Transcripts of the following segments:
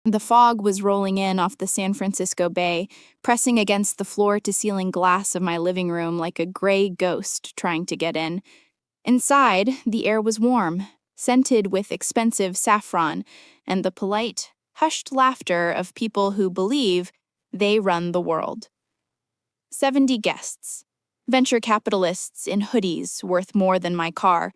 The fog was rolling in off the San Francisco Bay, pressing against the floor-to-ceiling glass of my living room like a gray ghost trying to get in. Inside, the air was warm, scented with expensive saffron, and the polite, hushed laughter of people who believe they run the world. 70 guests. Venture capitalists in hoodies worth more than my car,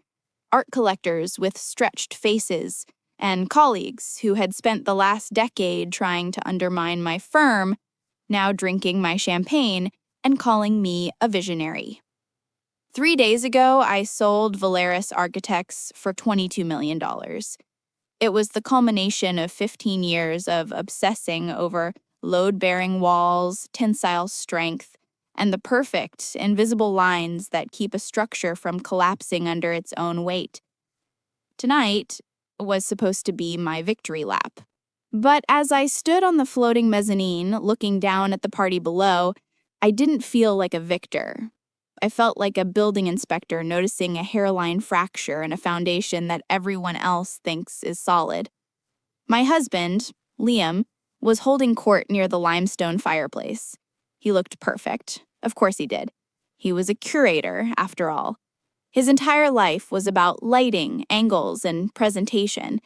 art collectors with stretched faces, and colleagues who had spent the last decade trying to undermine my firm, now drinking my champagne and calling me a visionary. 3 days ago, I sold Valeris Architects for $22 million. It was the culmination of 15 years of obsessing over load-bearing walls, tensile strength, and the perfect, invisible lines that keep a structure from collapsing under its own weight. Tonight was supposed to be my victory lap. But as I stood on the floating mezzanine, looking down at the party below, I didn't feel like a victor. I felt like a building inspector noticing a hairline fracture in a foundation that everyone else thinks is solid. My husband, Liam, was holding court near the limestone fireplace. He looked perfect. Of course he did. He was a curator, after all. His entire life was about lighting, angles, and presentation.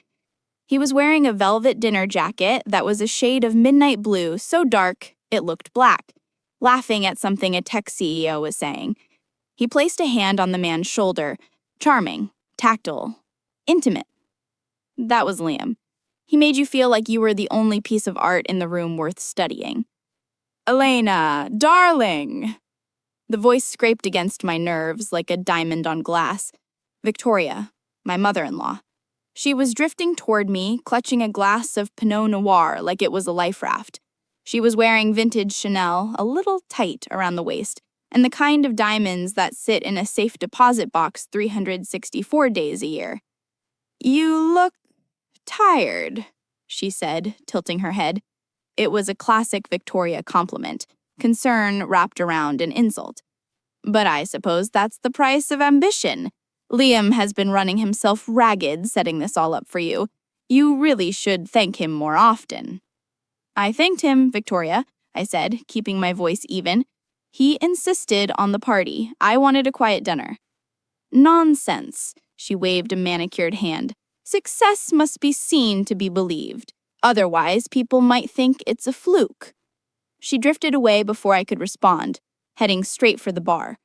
He was wearing a velvet dinner jacket that was a shade of midnight blue so dark it looked black, laughing at something a tech CEO was saying. He placed a hand on the man's shoulder, charming, tactile, intimate. That was Liam. He made you feel like you were the only piece of art in the room worth studying. "Elena, darling!" The voice scraped against my nerves like a diamond on glass. Victoria, my mother-in-law. She was drifting toward me, clutching a glass of Pinot Noir like it was a life raft. She was wearing vintage Chanel, a little tight around the waist, and the kind of diamonds that sit in a safe deposit box 364 days a year. "You look tired," she said, tilting her head. It was a classic Victoria compliment, concern wrapped around an insult. But I suppose that's the price of ambition. Liam has been running himself ragged setting this all up for you. You really should thank him more often. "I thanked him, Victoria," I said, keeping my voice even. "He insisted on the party. I wanted a quiet dinner." "Nonsense," she waved a manicured hand. "Success must be seen to be believed. Otherwise, people might think it's a fluke." She drifted away before I could respond, heading straight for the bar.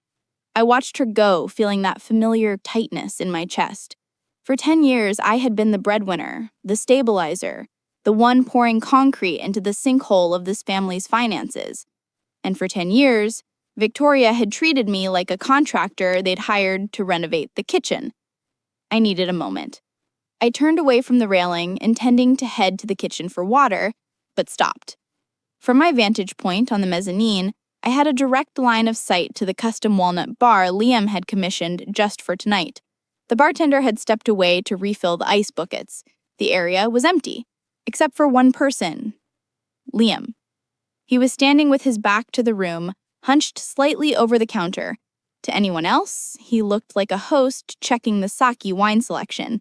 I watched her go, feeling that familiar tightness in my chest. For 10 years, I had been the breadwinner, the stabilizer, the one pouring concrete into the sinkhole of this family's finances. And for 10 years, Victoria had treated me like a contractor they'd hired to renovate the kitchen. I needed a moment. I turned away from the railing, intending to head to the kitchen for water, but stopped. From my vantage point on the mezzanine, I had a direct line of sight to the custom walnut bar Liam had commissioned just for tonight. The bartender had stepped away to refill the ice buckets. The area was empty, except for one person, Liam. He was standing with his back to the room, hunched slightly over the counter. To anyone else, he looked like a host checking the sake wine selection.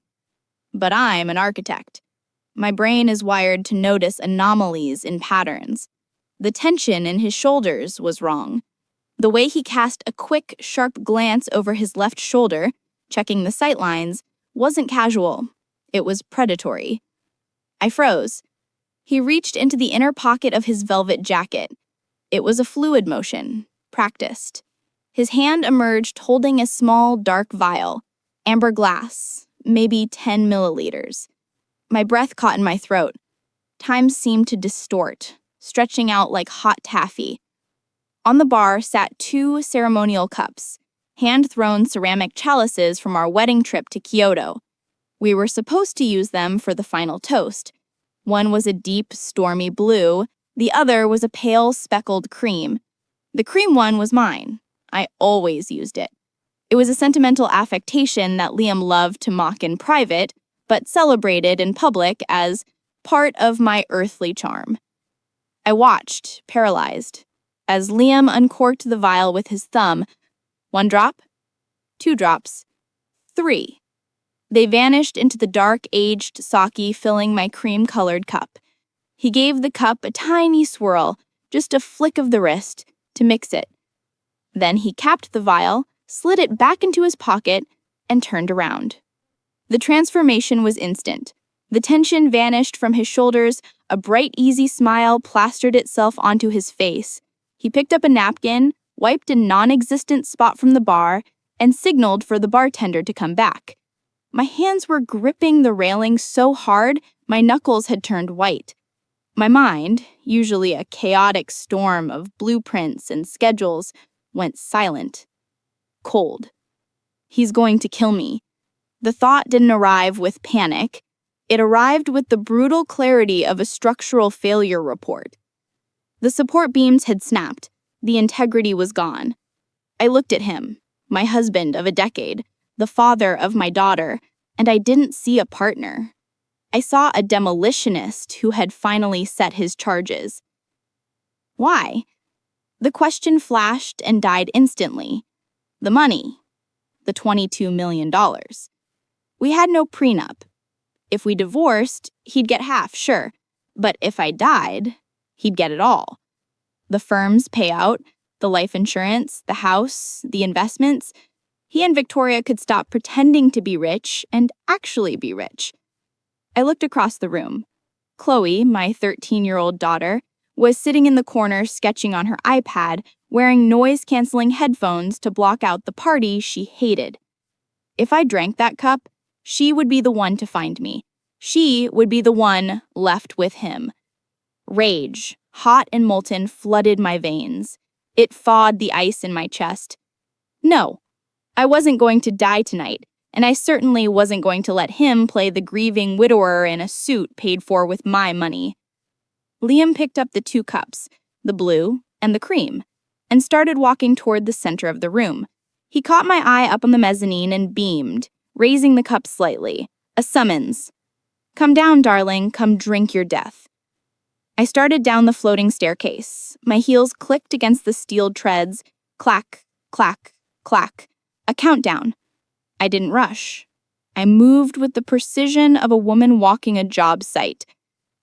But I'm an architect. My brain is wired to notice anomalies in patterns. The tension in his shoulders was wrong. The way he cast a quick, sharp glance over his left shoulder, checking the sightlines, wasn't casual. It was predatory. I froze. He reached into the inner pocket of his velvet jacket. It was a fluid motion, practiced. His hand emerged holding a small, dark vial, amber glass, maybe 10 milliliters. My breath caught in my throat. Time seemed to distort, stretching out like hot taffy. On the bar sat 2 ceremonial cups, hand-thrown ceramic chalices from our wedding trip to Kyoto. We were supposed to use them for the final toast. One was a deep, stormy blue. The other was a pale, speckled cream. The cream one was mine. I always used it. It was a sentimental affectation that Liam loved to mock in private, but celebrated in public as part of my earthly charm. I watched, paralyzed, as Liam uncorked the vial with his thumb. 1 drop, 2 drops, 3. They vanished into the dark, aged sake filling my cream-colored cup. He gave the cup a tiny swirl, just a flick of the wrist, to mix it. Then he capped the vial, slid it back into his pocket, and turned around. The transformation was instant. The tension vanished from his shoulders, a bright, easy smile plastered itself onto his face. He picked up a napkin, wiped a non-existent spot from the bar, and signaled for the bartender to come back. My hands were gripping the railing so hard, my knuckles had turned white. My mind, usually a chaotic storm of blueprints and schedules, went silent. Cold. He's going to kill me. The thought didn't arrive with panic. It arrived with the brutal clarity of a structural failure report. The support beams had snapped. The integrity was gone. I looked at him, my husband of a decade, the father of my daughter, and I didn't see a partner. I saw a demolitionist who had finally set his charges. Why? The question flashed and died instantly. The money. The $22 million. We had no prenup. If we divorced, he'd get half, sure. But if I died, he'd get it all. The firm's payout, the life insurance, the house, the investments. He and Victoria could stop pretending to be rich and actually be rich. I looked across the room. Chloe, my 13-year-old daughter, was sitting in the corner sketching on her iPad, wearing noise-canceling headphones to block out the party she hated. If I drank that cup, she would be the one to find me. She would be the one left with him. Rage, hot and molten, flooded my veins. It thawed the ice in my chest. No, I wasn't going to die tonight, and I certainly wasn't going to let him play the grieving widower in a suit paid for with my money. Liam picked up the 2 cups, the blue and the cream, and started walking toward the center of the room. He caught my eye up on the mezzanine and beamed, raising the cup slightly, a summons. Come down, darling, come drink your death. I started down the floating staircase. My heels clicked against the steel treads, clack, clack, clack, a countdown. I didn't rush. I moved with the precision of a woman walking a job site.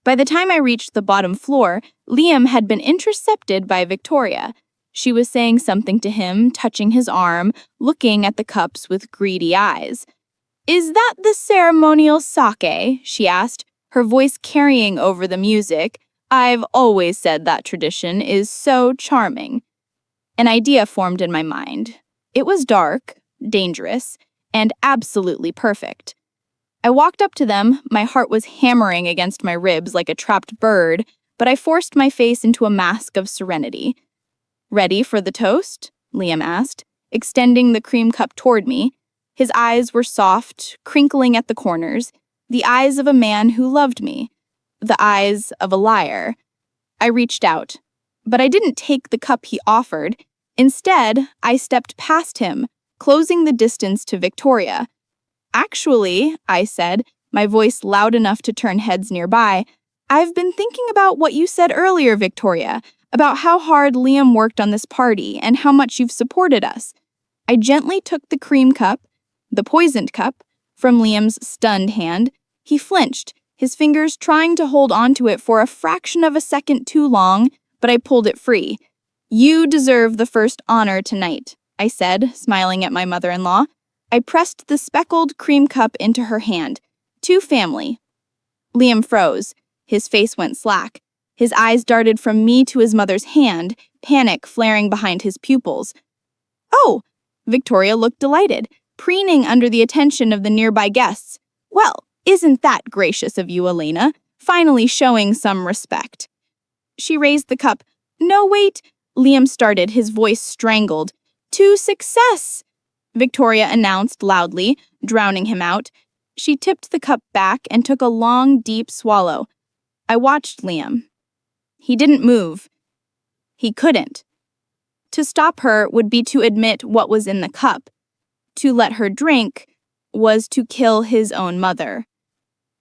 By the time I reached the bottom floor, Liam had been intercepted by Victoria. She was saying something to him, touching his arm, looking at the cups with greedy eyes. "Is that the ceremonial sake?" she asked, her voice carrying over the music. "I've always said that tradition is so charming." An idea formed in my mind. It was dark, dangerous, and absolutely perfect. I walked up to them, my heart was hammering against my ribs like a trapped bird, but I forced my face into a mask of serenity. "Ready for the toast?" Liam asked, extending the cream cup toward me. His eyes were soft, crinkling at the corners, the eyes of a man who loved me, the eyes of a liar. I reached out, but I didn't take the cup he offered. Instead, I stepped past him, closing the distance to Victoria. "Actually," I said, my voice loud enough to turn heads nearby, "I've been thinking about what you said earlier, Victoria, about how hard Liam worked on this party and how much you've supported us." I gently took the cream cup, the poisoned cup, from Liam's stunned hand. He flinched, his fingers trying to hold onto it for a fraction of a second too long, but I pulled it free. "You deserve the first honor tonight," I said, smiling at my mother-in-law. I pressed the speckled cream cup into her hand. "To family." Liam froze. His face went slack. His eyes darted from me to his mother's hand, panic flaring behind his pupils. "Oh!" Victoria looked delighted, preening under the attention of the nearby guests. "Well, isn't that gracious of you, Elena? Finally showing some respect." She raised the cup. "No, wait," Liam started, his voice strangled. "To success," Victoria announced loudly, drowning him out. She tipped the cup back and took a long, deep swallow. I watched Liam. He didn't move. He couldn't. To stop her would be to admit what was in the cup. To let her drink was to kill his own mother.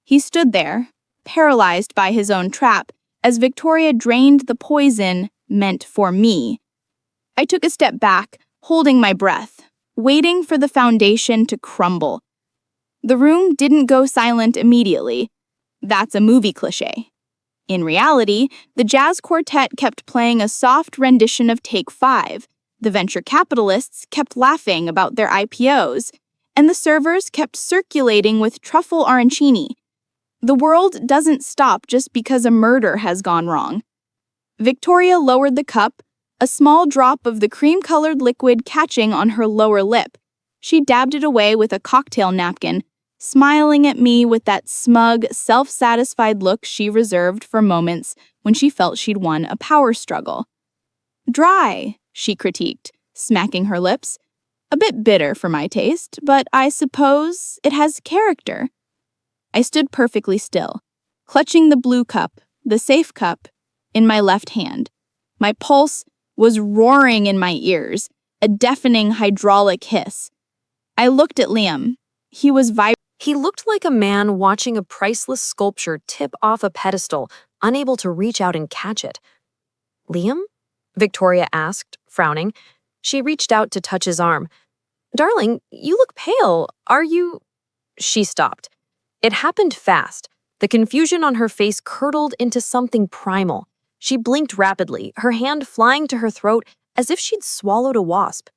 He stood there, paralyzed by his own trap, as Victoria drained the poison meant for me. I took a step back, holding my breath, waiting for the foundation to crumble. The room didn't go silent immediately. That's a movie cliché. In reality, the jazz quartet kept playing a soft rendition of Take 5, the venture capitalists kept laughing about their IPOs, and the servers kept circulating with truffle arancini. The world doesn't stop just because a murder has gone wrong. Victoria lowered the cup, a small drop of the cream-colored liquid catching on her lower lip. She dabbed it away with a cocktail napkin, smiling at me with that smug, self-satisfied look she reserved for moments when she felt she'd won a power struggle. "Dry," she critiqued, smacking her lips. "A bit bitter for my taste, but I suppose it has character." I stood perfectly still, clutching the blue cup, the safe cup, in my left hand. My pulse was roaring in my ears, a deafening hydraulic hiss. I looked at Liam. He was vibrating. He looked like a man watching a priceless sculpture tip off a pedestal, unable to reach out and catch it. "Liam?" Victoria asked, frowning. She reached out to touch his arm. "Darling, you look pale. Are you—" She stopped. It happened fast. The confusion on her face curdled into something primal. She blinked rapidly, her hand flying to her throat as if she'd swallowed a wasp.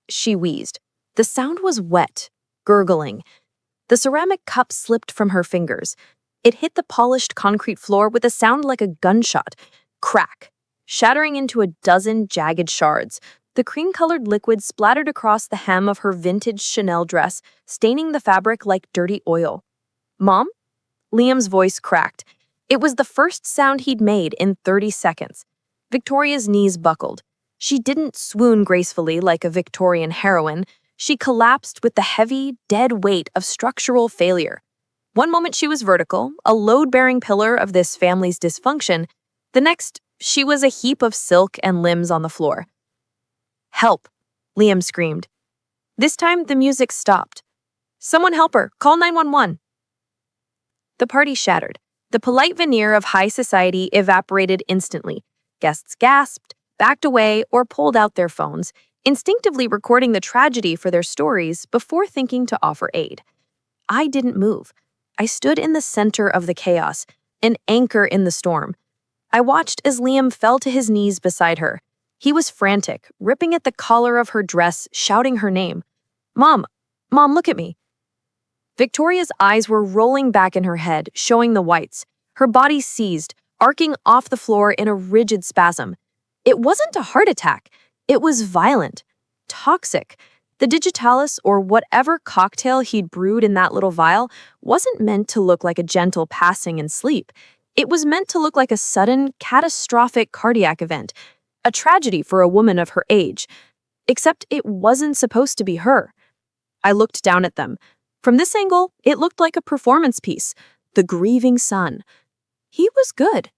She wheezed. The sound was wet, gurgling. The ceramic cup slipped from her fingers. It hit the polished concrete floor with a sound like a gunshot. Crack, shattering into a dozen jagged shards. The cream-colored liquid splattered across the hem of her vintage Chanel dress, staining the fabric like dirty oil. "Mom?" Liam's voice cracked. It was the first sound he'd made in 30 seconds. Victoria's knees buckled. She didn't swoon gracefully like a Victorian heroine. She collapsed with the heavy, dead weight of structural failure. One moment she was vertical, a load-bearing pillar of this family's dysfunction. The next, she was a heap of silk and limbs on the floor. "Help!" Liam screamed. This time, the music stopped. "Someone help her! Call 911!" The party shattered. The polite veneer of high society evaporated instantly. Guests gasped, backed away, or pulled out their phones, instinctively recording the tragedy for their stories before thinking to offer aid. I didn't move. I stood in the center of the chaos, an anchor in the storm. I watched as Liam fell to his knees beside her. He was frantic, ripping at the collar of her dress, shouting her name. Mom, look at me." Victoria's eyes were rolling back in her head, showing the whites. Her body seized, arcing off the floor in a rigid spasm. It wasn't a heart attack. It was violent, toxic. The digitalis, or whatever cocktail he'd brewed in that little vial, wasn't meant to look like a gentle passing in sleep. It was meant to look like a sudden, catastrophic cardiac event, a tragedy for a woman of her age. Except it wasn't supposed to be her. I looked down at them. From this angle, it looked like a performance piece, the grieving son. He was good.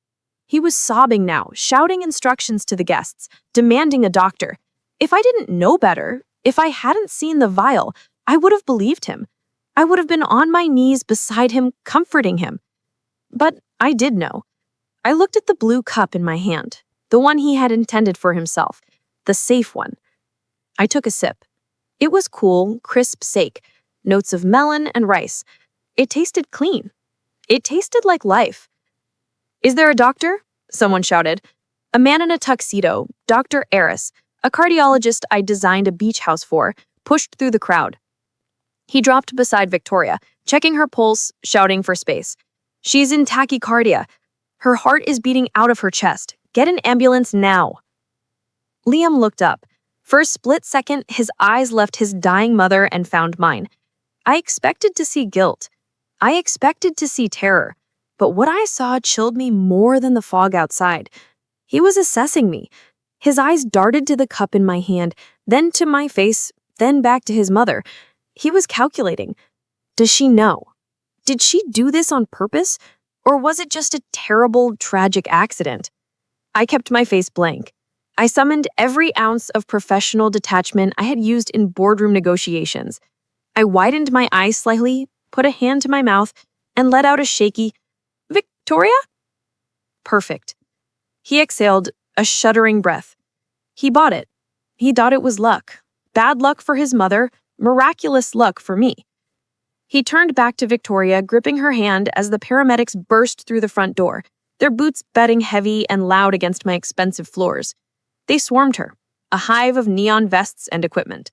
He was sobbing now, shouting instructions to the guests, demanding a doctor. If I didn't know better, if I hadn't seen the vial, I would have believed him. I would have been on my knees beside him, comforting him. But I did know. I looked at the blue cup in my hand, the one he had intended for himself, the safe one. I took a sip. It was cool, crisp sake, notes of melon and rice. It tasted clean. It tasted like life. "Is there a doctor?" someone shouted. A man in a tuxedo, Dr. Eris, a cardiologist I designed a beach house for, pushed through the crowd. He dropped beside Victoria, checking her pulse, shouting for space. "She's in tachycardia. Her heart is beating out of her chest. Get an ambulance now." Liam looked up. For a split second, his eyes left his dying mother and found mine. I expected to see guilt. I expected to see terror. But what I saw chilled me more than the fog outside. He was assessing me. His eyes darted to the cup in my hand, then to my face, then back to his mother. He was calculating. Does she know? Did she do this on purpose? Or was it just a terrible, tragic accident? I kept my face blank. I summoned every ounce of professional detachment I had used in boardroom negotiations. I widened my eyes slightly, put a hand to my mouth, and let out a shaky, "Victoria?" Perfect. He exhaled, a shuddering breath. He bought it. He thought it was luck. Bad luck for his mother, miraculous luck for me. He turned back to Victoria, gripping her hand as the paramedics burst through the front door, their boots bedding heavy and loud against my expensive floors. They swarmed her, a hive of neon vests and equipment.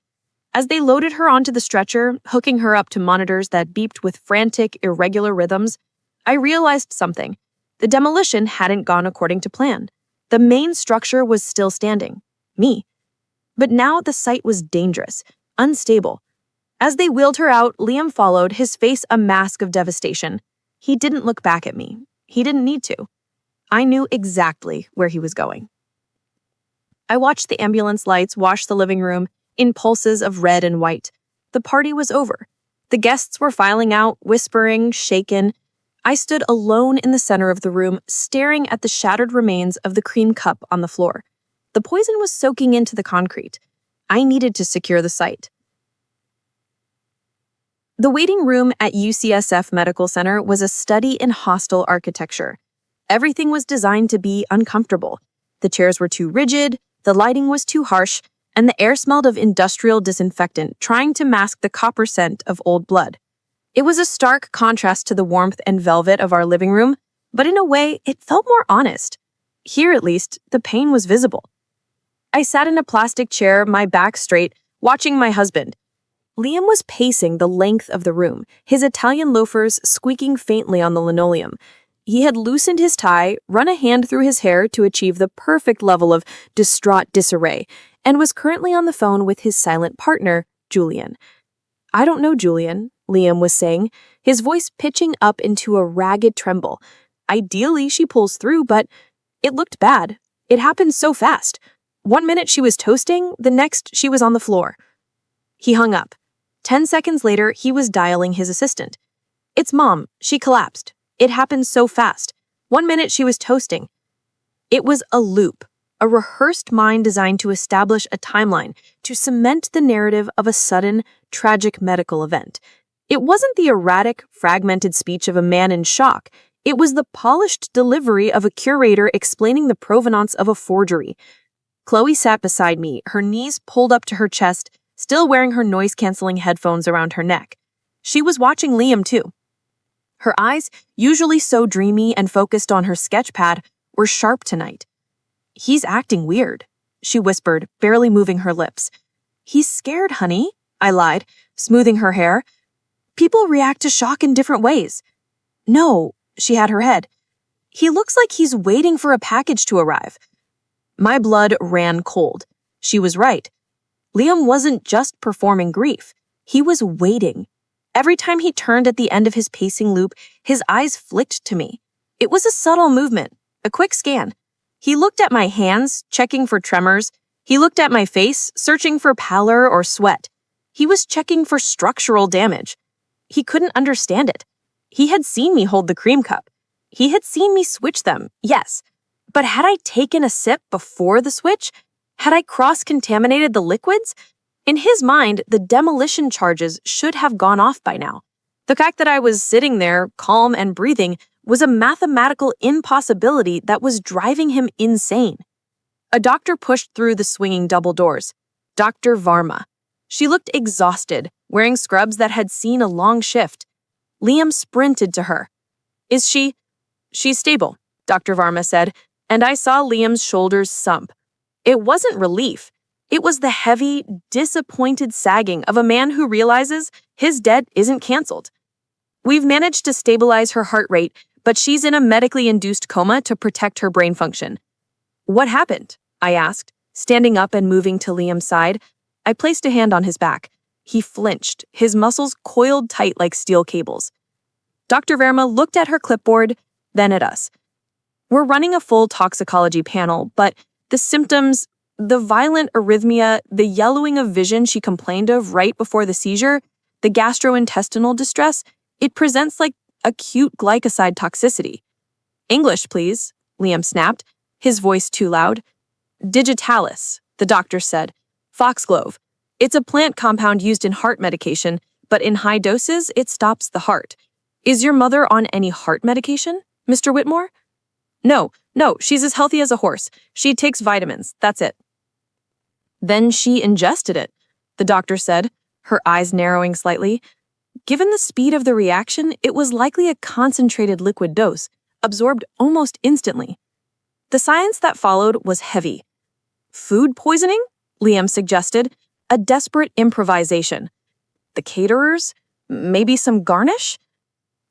As they loaded her onto the stretcher, hooking her up to monitors that beeped with frantic, irregular rhythms, I realized something. The demolition hadn't gone according to plan. The main structure was still standing. Me. But now the site was dangerous, unstable. As they wheeled her out, Liam followed, his face a mask of devastation. He didn't look back at me. He didn't need to. I knew exactly where he was going. I watched the ambulance lights wash the living room in pulses of red and white. The party was over. The guests were filing out, whispering, shaken. I stood alone in the center of the room, staring at the shattered remains of the cream cup on the floor. The poison was soaking into the concrete. I needed to secure the site. The waiting room at UCSF Medical Center was a study in hostile architecture. Everything was designed to be uncomfortable. The chairs were too rigid, the lighting was too harsh, and the air smelled of industrial disinfectant, trying to mask the copper scent of old blood. It was a stark contrast to the warmth and velvet of our living room, but in a way, it felt more honest. Here, at least, the pain was visible. I sat in a plastic chair, my back straight, watching my husband. Liam was pacing the length of the room, his Italian loafers squeaking faintly on the linoleum. He had loosened his tie, run a hand through his hair to achieve the perfect level of distraught disarray, and was currently on the phone with his silent partner, Julian. "I don't know, Julian," Liam was saying, his voice pitching up into a ragged tremble. "Ideally, she pulls through, but it looked bad. It happened so fast. 1 minute she was toasting, the next she was on the floor." He hung up. 10 seconds later, he was dialing his assistant. "It's Mom. She collapsed. It happened so fast. 1 minute she was toasting." It was a loop, a rehearsed mind designed to establish a timeline, to cement the narrative of a sudden, tragic medical event. It wasn't the erratic, fragmented speech of a man in shock. It was the polished delivery of a curator explaining the provenance of a forgery. Chloe sat beside me, her knees pulled up to her chest, still wearing her noise-canceling headphones around her neck. She was watching Liam, too. Her eyes, usually so dreamy and focused on her sketch pad, were sharp tonight. "He's acting weird," she whispered, barely moving her lips. "He's scared, honey," I lied, smoothing her hair. "People react to shock in different ways." "No," she had her head. "He looks like he's waiting for a package to arrive." My blood ran cold. She was right. Liam wasn't just performing grief. He was waiting. Every time he turned at the end of his pacing loop, his eyes flicked to me. It was a subtle movement, a quick scan. He looked at my hands, checking for tremors. He looked at my face, searching for pallor or sweat. He was checking for structural damage. He couldn't understand it. He had seen me hold the cream cup. He had seen me switch them, yes. But had I taken a sip before the switch? Had I cross-contaminated the liquids? In his mind, the demolition charges should have gone off by now. The fact that I was sitting there, calm and breathing, was a mathematical impossibility that was driving him insane. A doctor pushed through the swinging double doors. Dr. Varma. She looked exhausted, wearing scrubs that had seen a long shift. Liam sprinted to her. "Is she?" "She's stable," Dr. Varma said, and I saw Liam's shoulders sump. It wasn't relief. It was the heavy, disappointed sagging of a man who realizes his debt isn't canceled. "We've managed to stabilize her heart rate, but she's in a medically induced coma to protect her brain function." "What happened?" I asked, standing up and moving to Liam's side. I placed a hand on his back. He flinched, his muscles coiled tight like steel cables. Dr. Verma looked at her clipboard, then at us. "We're running a full toxicology panel, but the symptoms, the violent arrhythmia, the yellowing of vision she complained of right before the seizure, the gastrointestinal distress, it presents like acute glycoside toxicity." "English, please," Liam snapped, his voice too loud. "Digitalis," the doctor said. "Foxglove. It's a plant compound used in heart medication, but in high doses, it stops the heart. Is your mother on any heart medication, Mr. Whitmore?" No, she's as healthy as a horse. She takes vitamins, that's it." "Then she ingested it," the doctor said, her eyes narrowing slightly. Given the speed of the reaction, it was likely a concentrated liquid dose, absorbed almost instantly. The silence that followed was heavy. Food poisoning? Liam suggested, a desperate improvisation. The caterers? Maybe some garnish?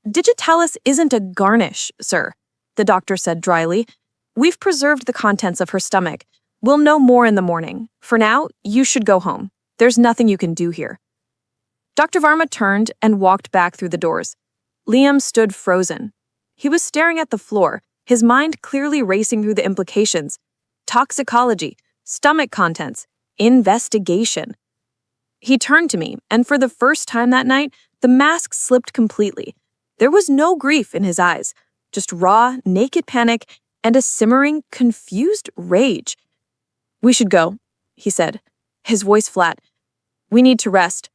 Digitalis isn't a garnish, sir, the doctor said dryly. We've preserved the contents of her stomach. We'll know more in the morning. For now, you should go home. There's nothing you can do here. Dr. Varma turned and walked back through the doors. Liam stood frozen. He was staring at the floor, his mind clearly racing through the implications. Toxicology, stomach contents, investigation. He turned to me, and for the first time that night, the mask slipped completely. There was no grief in his eyes, just raw, naked panic and a simmering, confused rage. "We should go," he said, his voice flat. "We need to rest."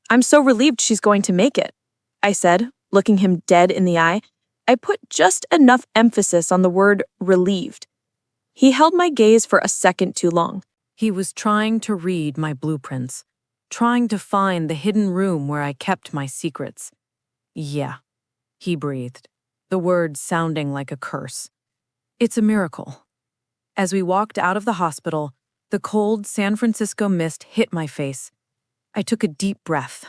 "I'm so relieved she's going to make it," I said, looking him dead in the eye. I put just enough emphasis on the word relieved. He held my gaze for a second too long. He was trying to read my blueprints, trying to find the hidden room where I kept my secrets. "Yeah," he breathed, the words sounding like a curse. "It's a miracle." As we walked out of the hospital, the cold San Francisco mist hit my face. I took a deep breath.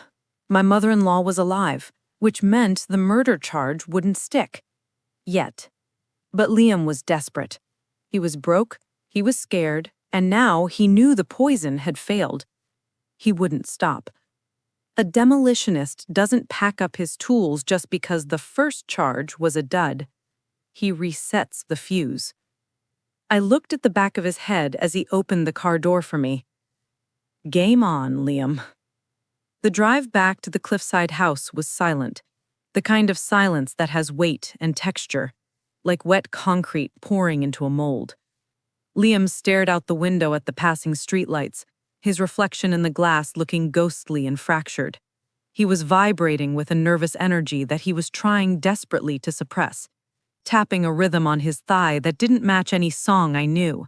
My mother-in-law was alive, which meant the murder charge wouldn't stick. Yet. But Liam was desperate. He was broke, he was scared, and now he knew the poison had failed. He wouldn't stop. A demolitionist doesn't pack up his tools just because the first charge was a dud. He resets the fuse. I looked at the back of his head as he opened the car door for me. Game on, Liam. The drive back to the cliffside house was silent, the kind of silence that has weight and texture, like wet concrete pouring into a mold. Liam stared out the window at the passing streetlights, his reflection in the glass looking ghostly and fractured. He was vibrating with a nervous energy that he was trying desperately to suppress, tapping a rhythm on his thigh that didn't match any song I knew.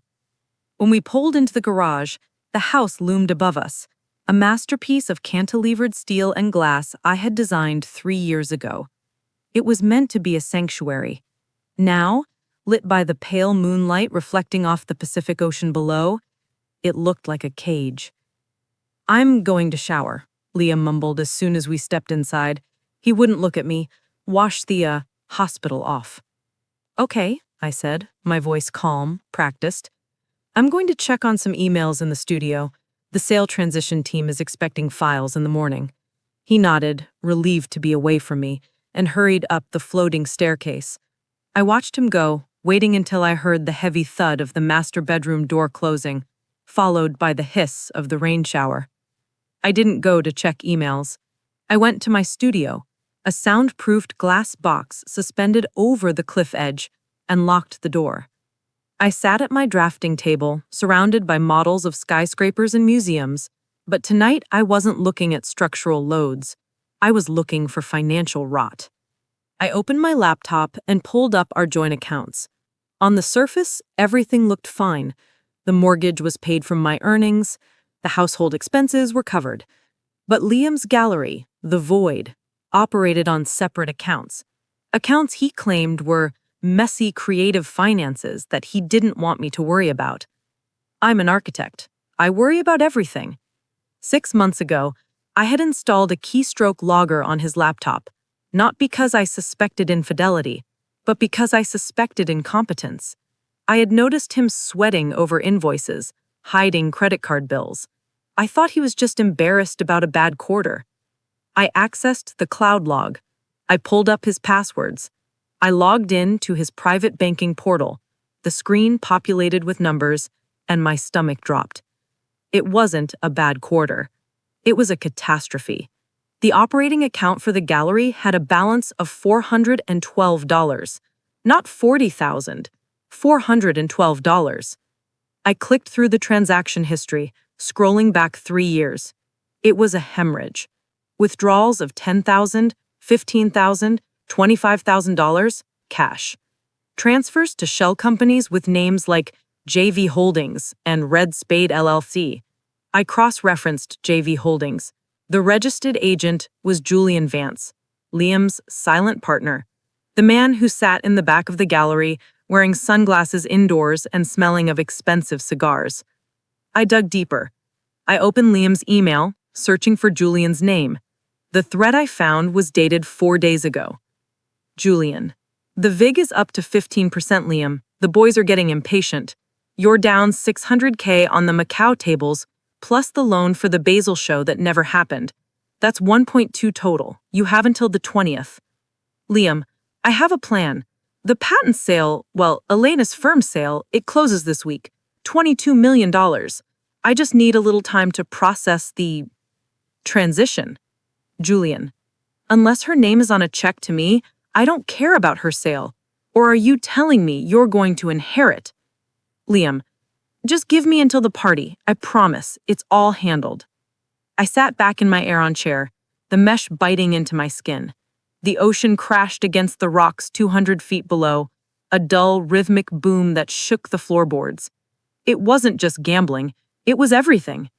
When we pulled into the garage, the house loomed above us, a masterpiece of cantilevered steel and glass I had designed 3 years ago. It was meant to be a sanctuary. Now, lit by the pale moonlight reflecting off the Pacific Ocean below, it looked like a cage. "I'm going to shower," Liam mumbled as soon as we stepped inside. He wouldn't look at me, wash the hospital off. "Okay," I said, my voice calm, practiced. "I'm going to check on some emails in the studio. The sale transition team is expecting files in the morning." He nodded, relieved to be away from me, and hurried up the floating staircase. I watched him go, waiting until I heard the heavy thud of the master bedroom door closing, followed by the hiss of the rain shower. I didn't go to check emails. I went to my studio, a soundproofed glass box suspended over the cliff edge, and locked the door. I sat at my drafting table, surrounded by models of skyscrapers and museums, but tonight I wasn't looking at structural loads. I was looking for financial rot. I opened my laptop and pulled up our joint accounts. On the surface, everything looked fine. The mortgage was paid from my earnings, the household expenses were covered. But Liam's gallery, The Void, operated on separate accounts. Accounts he claimed were messy creative finances that he didn't want me to worry about. I'm an architect. I worry about everything. 6 months ago, I had installed a keystroke logger on his laptop, not because I suspected infidelity, but because I suspected incompetence. I had noticed him sweating over invoices, hiding credit card bills. I thought he was just embarrassed about a bad quarter. I accessed the cloud log. I pulled up his passwords. I logged in to his private banking portal, the screen populated with numbers, and my stomach dropped. It wasn't a bad quarter. It was a catastrophe. The operating account for the gallery had a balance of $412, not $40,000, $412. I clicked through the transaction history, scrolling back 3 years. It was a hemorrhage. Withdrawals of $10,000, $15,000, $25,000, cash. Transfers to shell companies with names like JV Holdings and Red Spade LLC. I cross-referenced JV Holdings. The registered agent was Julian Vance, Liam's silent partner, the man who sat in the back of the gallery wearing sunglasses indoors and smelling of expensive cigars. I dug deeper. I opened Liam's email, searching for Julian's name. The thread I found was dated 4 days ago. Julian. The VIG is up to 15%, Liam. The boys are getting impatient. You're down $600K on the Macau tables, plus the loan for the Basel show that never happened. That's 1.2 total. You have until the 20th. Liam, I have a plan. The patent sale, well, Elena's firm sale, it closes this week. $22 million. I just need a little time to process the transition. Julian, unless her name is on a check to me, I don't care about her sale. Or are you telling me you're going to inherit? Liam, just give me until the party. I promise, it's all handled. I sat back in my Aeron chair, the mesh biting into my skin. The ocean crashed against the rocks 200 feet below, a dull, rhythmic boom that shook the floorboards. It wasn't just gambling, it was everything.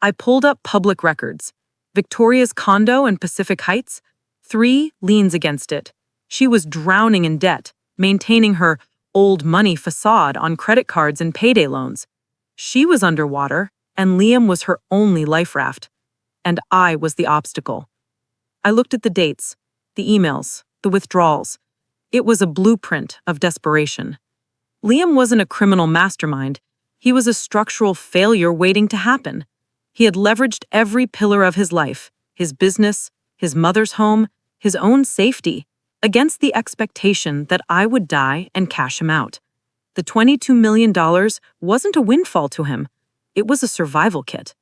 I pulled up public records. Victoria's condo in Pacific Heights, 3 liens against it. She was drowning in debt, maintaining her old money facade on credit cards and payday loans. She was underwater, and Liam was her only life raft. And I was the obstacle. I looked at the dates, the emails, the withdrawals. It was a blueprint of desperation. Liam wasn't a criminal mastermind. He was a structural failure waiting to happen. He had leveraged every pillar of his life, his business, his mother's home, his own safety, against the expectation that I would die and cash him out. The $22 million wasn't a windfall to him. It was a survival kit.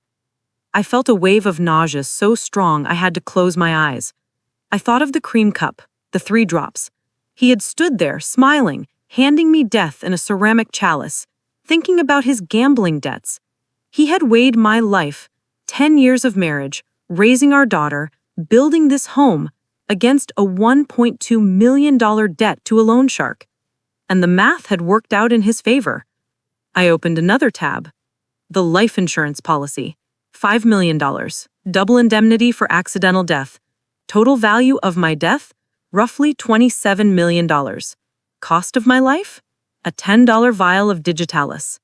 I felt a wave of nausea so strong I had to close my eyes. I thought of the cream cup, the 3 drops. He had stood there, smiling, handing me death in a ceramic chalice, thinking about his gambling debts. He had weighed my life, 10 years of marriage, raising our daughter, building this home, against a $1.2 million debt to a loan shark. And the math had worked out in his favor. I opened another tab. The life insurance policy. $5 million. Double indemnity for accidental death. Total value of my death? Roughly $27 million. Cost of my life? A $10 vial of digitalis.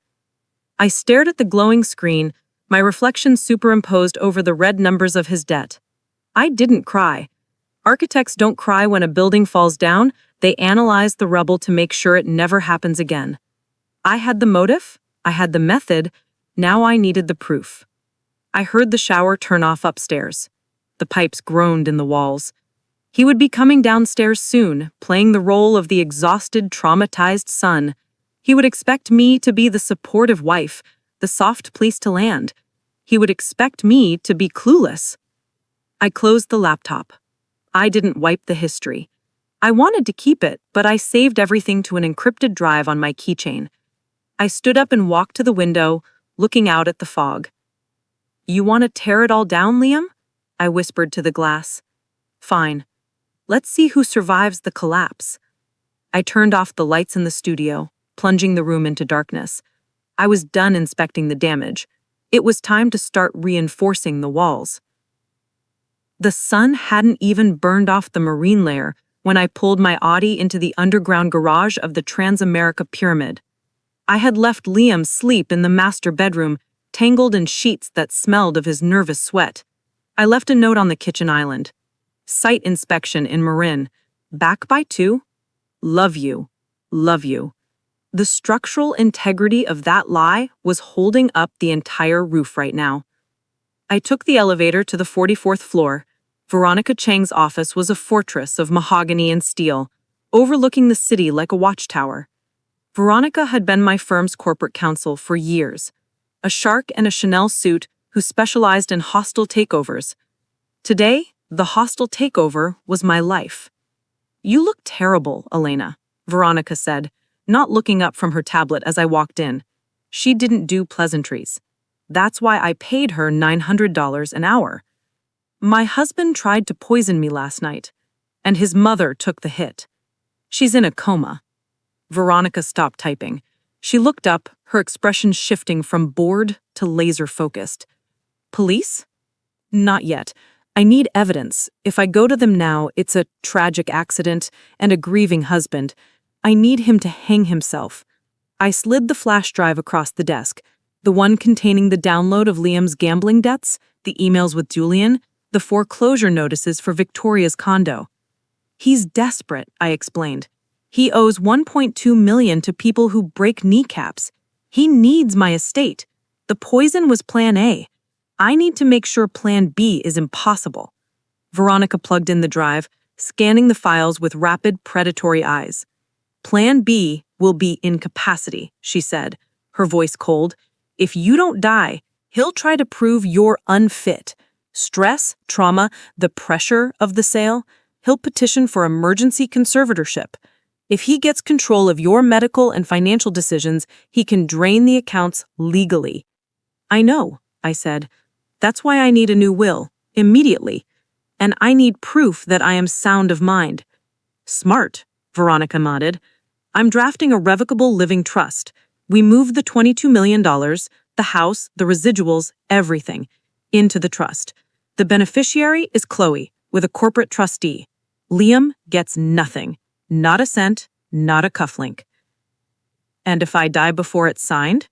I stared at the glowing screen, my reflection superimposed over the red numbers of his debt. I didn't cry. Architects don't cry when a building falls down, they analyze the rubble to make sure it never happens again. I had the motive, I had the method, now I needed the proof. I heard the shower turn off upstairs. The pipes groaned in the walls. He would be coming downstairs soon, playing the role of the exhausted, traumatized son. He would expect me to be the supportive wife, the soft place to land. He would expect me to be clueless. I closed the laptop. I didn't wipe the history. I wanted to keep it, but I saved everything to an encrypted drive on my keychain. I stood up and walked to the window, looking out at the fog. You want to tear it all down, Liam? I whispered to the glass. Fine. Let's see who survives the collapse. I turned off the lights in the studio, plunging the room into darkness. I was done inspecting the damage. It was time to start reinforcing the walls. The sun hadn't even burned off the marine layer when I pulled my Audi into the underground garage of the Transamerica Pyramid. I had left Liam sleep in the master bedroom, tangled in sheets that smelled of his nervous sweat. I left a note on the kitchen island. Site inspection in Marin. Back by 2? Love you. Love you. The structural integrity of that lie was holding up the entire roof right now. I took the elevator to the 44th floor. Veronica Chang's office was a fortress of mahogany and steel, overlooking the city like a watchtower. Veronica had been my firm's corporate counsel for years, a shark in a Chanel suit who specialized in hostile takeovers. Today, the hostile takeover was my life. You look terrible, Elena, Veronica said, not looking up from her tablet as I walked in. She didn't do pleasantries. That's why I paid her $900 an hour. My husband tried to poison me last night, and his mother took the hit. She's in a coma. Veronica stopped typing. She looked up, her expression shifting from bored to laser-focused. Police? Not yet. I need evidence. If I go to them now, it's a tragic accident and a grieving husband. I need him to hang himself. I slid the flash drive across the desk, the one containing the download of Liam's gambling debts, the emails with Julian, the foreclosure notices for Victoria's condo. He's desperate, I explained. He owes $1.2 million to people who break kneecaps. He needs my estate. The poison was plan A. I need to make sure plan B is impossible. Veronica plugged in the drive, scanning the files with rapid, predatory eyes. Plan B will be incapacity, she said, her voice cold. If you don't die, he'll try to prove you're unfit. Stress, trauma, the pressure of the sale, he'll petition for emergency conservatorship. If he gets control of your medical and financial decisions, he can drain the accounts legally. I know, I said. That's why I need a new will, immediately. And I need proof that I am sound of mind. Smart, Veronica nodded. I'm drafting a revocable living trust. We move the $22 million, the house, the residuals, everything, into the trust. The beneficiary is Chloe, with a corporate trustee. Liam gets nothing. Not a cent, not a cufflink. And if I die before it's signed?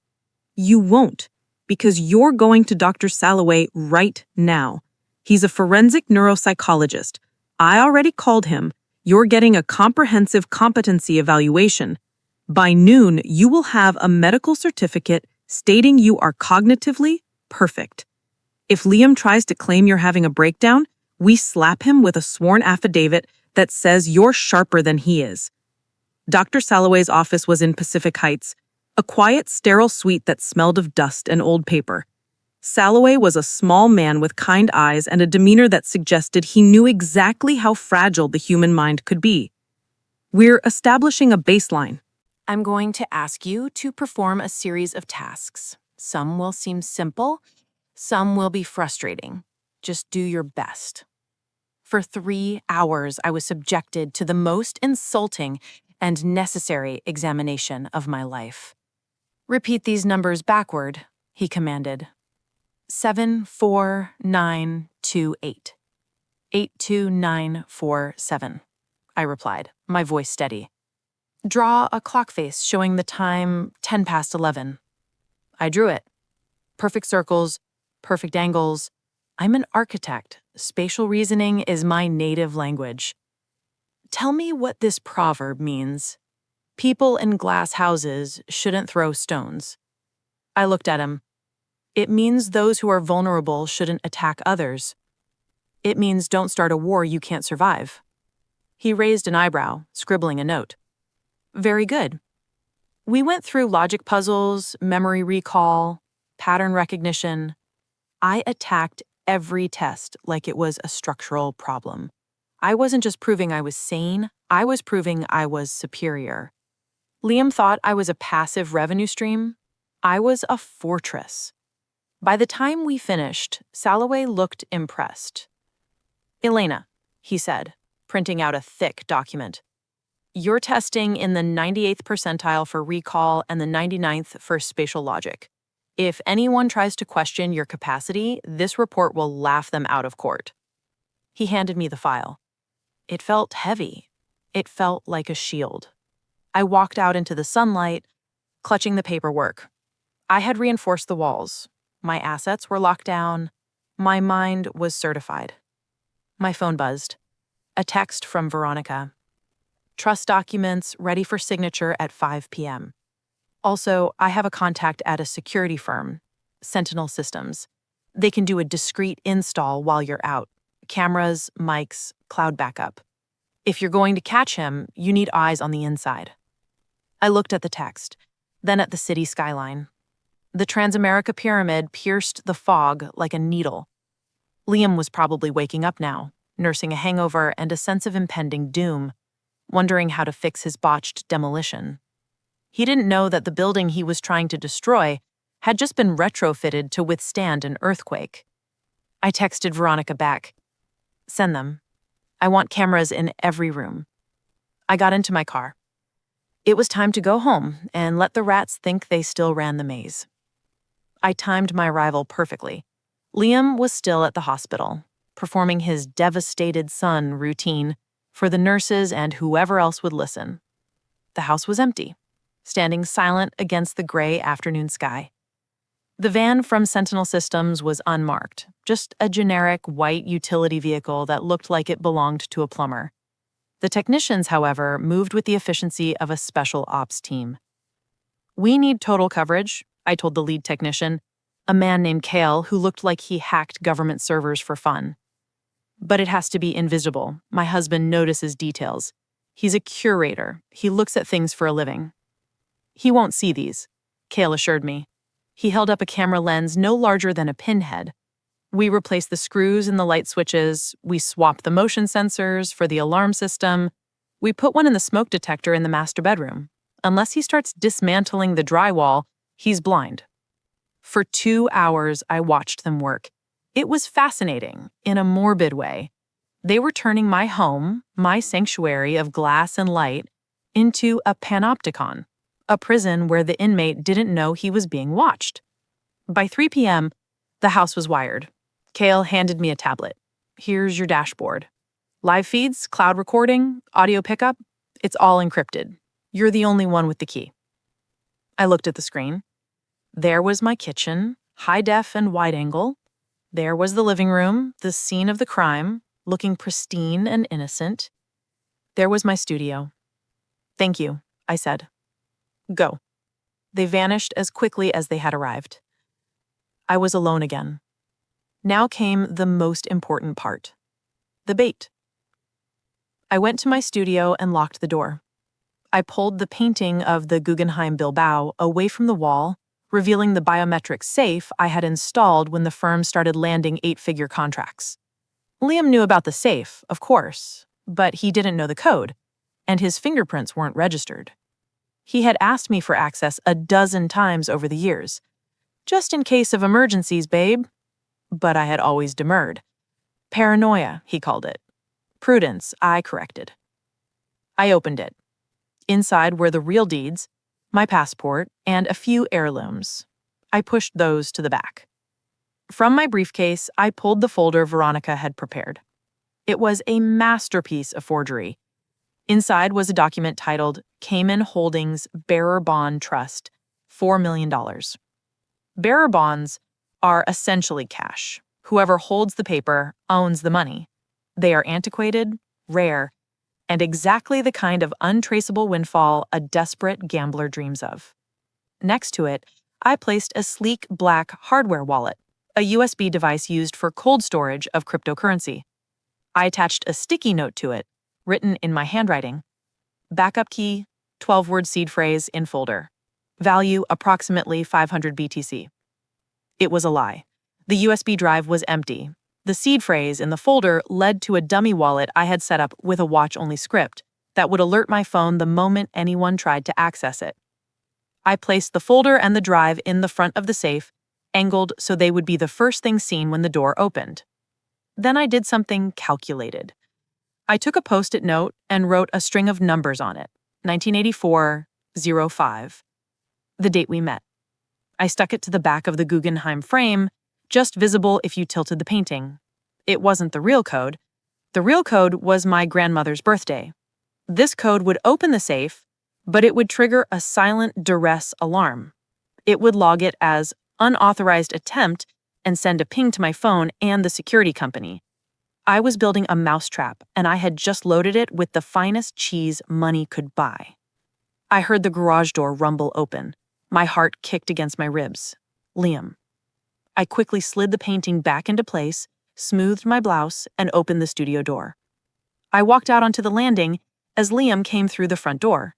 You won't, because you're going to Dr. Salloway right now. He's a forensic neuropsychologist. I already called him. You're getting a comprehensive competency evaluation. By noon, you will have a medical certificate stating you are cognitively perfect. If Liam tries to claim you're having a breakdown, we slap him with a sworn affidavit that says you're sharper than he is. Dr. Salloway's office was in Pacific Heights, a quiet, sterile suite that smelled of dust and old paper. Salloway was a small man with kind eyes and a demeanor that suggested he knew exactly how fragile the human mind could be. We're establishing a baseline. I'm going to ask you to perform a series of tasks. Some will seem simple, some will be frustrating. Just do your best. For 3 hours, I was subjected to the most insulting and necessary examination of my life. Repeat these numbers backward, he commanded. 74928. 82947, I replied, my voice steady. Draw a clock face showing the time 10 past 11. I drew it. Perfect circles, perfect angles. I'm an architect. Spatial reasoning is my native language. Tell me what this proverb means. People in glass houses shouldn't throw stones. I looked at him. It means those who are vulnerable shouldn't attack others. It means don't start a war you can't survive. He raised an eyebrow, scribbling a note. Very good. We went through logic puzzles, memory recall, pattern recognition. I attacked every test like it was a structural problem. I wasn't just proving I was sane, I was proving I was superior. Liam thought I was a passive revenue stream. I was a fortress. By the time we finished, Salloway looked impressed. Elena, he said, printing out a thick document. You're testing in the 98th percentile for recall and the 99th for spatial logic. If anyone tries to question your capacity, this report will laugh them out of court. He handed me the file. It felt heavy. It felt like a shield. I walked out into the sunlight, clutching the paperwork. I had reinforced the walls. My assets were locked down. My mind was certified. My phone buzzed. A text from Veronica. Trust documents ready for signature at 5 p.m. Also, I have a contact at a security firm, Sentinel Systems. They can do a discreet install while you're out. Cameras, mics, cloud backup. If you're going to catch him, you need eyes on the inside. I looked at the text, then at the city skyline. The Transamerica Pyramid pierced the fog like a needle. Liam was probably waking up now, nursing a hangover and a sense of impending doom, wondering how to fix his botched demolition. He didn't know that the building he was trying to destroy had just been retrofitted to withstand an earthquake. I texted Veronica back. Send them. I want cameras in every room. I got into my car. It was time to go home and let the rats think they still ran the maze. I timed my arrival perfectly. Liam was still at the hospital, performing his devastated son routine for the nurses and whoever else would listen. The house was empty, standing silent against the gray afternoon sky. The van from Sentinel Systems was unmarked, just a generic white utility vehicle that looked like it belonged to a plumber. The technicians, however, moved with the efficiency of a special ops team. "We need total coverage," I told the lead technician, a man named Kale who looked like he hacked government servers for fun. "But it has to be invisible. My husband notices details. He's a curator. He looks at things for a living." "He won't see these," Kale assured me. He held up a camera lens no larger than a pinhead. "We replaced the screws in the light switches. We swapped the motion sensors for the alarm system. We put one in the smoke detector in the master bedroom. Unless he starts dismantling the drywall, he's blind." For 2 hours, I watched them work. It was fascinating, in a morbid way. They were turning my home, my sanctuary of glass and light, into a panopticon, a prison where the inmate didn't know he was being watched. By 3 p.m., the house was wired. Kale handed me a tablet. "Here's your dashboard. Live feeds, cloud recording, audio pickup, it's all encrypted. You're the only one with the key." I looked at the screen. There was my kitchen, high def and wide angle. There was the living room, the scene of the crime, looking pristine and innocent. There was my studio. "Thank you," I said. "Go." They vanished as quickly as they had arrived. I was alone again. Now came the most important part. The bait. I went to my studio and locked the door. I pulled the painting of the Guggenheim Bilbao away from the wall, revealing the biometric safe I had installed when the firm started landing 8-figure contracts. Liam knew about the safe, of course, but he didn't know the code, and his fingerprints weren't registered. He had asked me for access a dozen times over the years. "Just in case of emergencies, babe." But I had always demurred. Paranoia, he called it. Prudence, I corrected. I opened it. Inside were the real deeds, my passport, and a few heirlooms. I pushed those to the back. From my briefcase, I pulled the folder Veronica had prepared. It was a masterpiece of forgery. Inside was a document titled Cayman Holdings Bearer Bond Trust, $4 million. Bearer bonds are essentially cash. Whoever holds the paper owns the money. They are antiquated, rare, and exactly the kind of untraceable windfall a desperate gambler dreams of. Next to it, I placed a sleek black hardware wallet, a USB device used for cold storage of cryptocurrency. I attached a sticky note to it, written in my handwriting. Backup key, 12-word seed phrase in folder. Value approximately 500 BTC. It was a lie. The USB drive was empty. The seed phrase in the folder led to a dummy wallet I had set up with a watch-only script that would alert my phone the moment anyone tried to access it. I placed the folder and the drive in the front of the safe, angled so they would be the first thing seen when the door opened. Then I did something calculated. I took a Post-it note and wrote a string of numbers on it, 1984-05, the date we met. I stuck it to the back of the Guggenheim frame, just visible if you tilted the painting. It wasn't the real code. The real code was my grandmother's birthday. This code would open the safe, but it would trigger a silent duress alarm. It would log it as unauthorized attempt and send a ping to my phone and the security company. I was building a mousetrap, and I had just loaded it with the finest cheese money could buy. I heard the garage door rumble open. My heart kicked against my ribs. Liam. I quickly slid the painting back into place, smoothed my blouse, and opened the studio door. I walked out onto the landing as Liam came through the front door.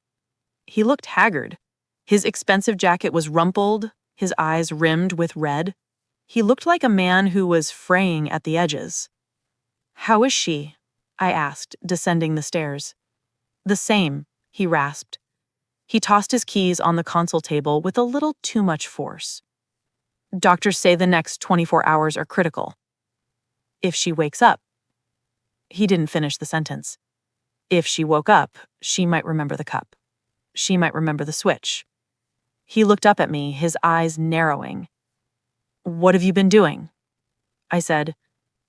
He looked haggard. His expensive jacket was rumpled, his eyes rimmed with red. He looked like a man who was fraying at the edges. "How is she?" I asked, descending the stairs. "The same," he rasped. He tossed his keys on the console table with a little too much force. "Doctors say the next 24 hours are critical. If she wakes up." He didn't finish the sentence. "If she woke up, she might remember the cup. She might remember the switch." He looked up at me, his eyes narrowing. "What have you been doing?" I said,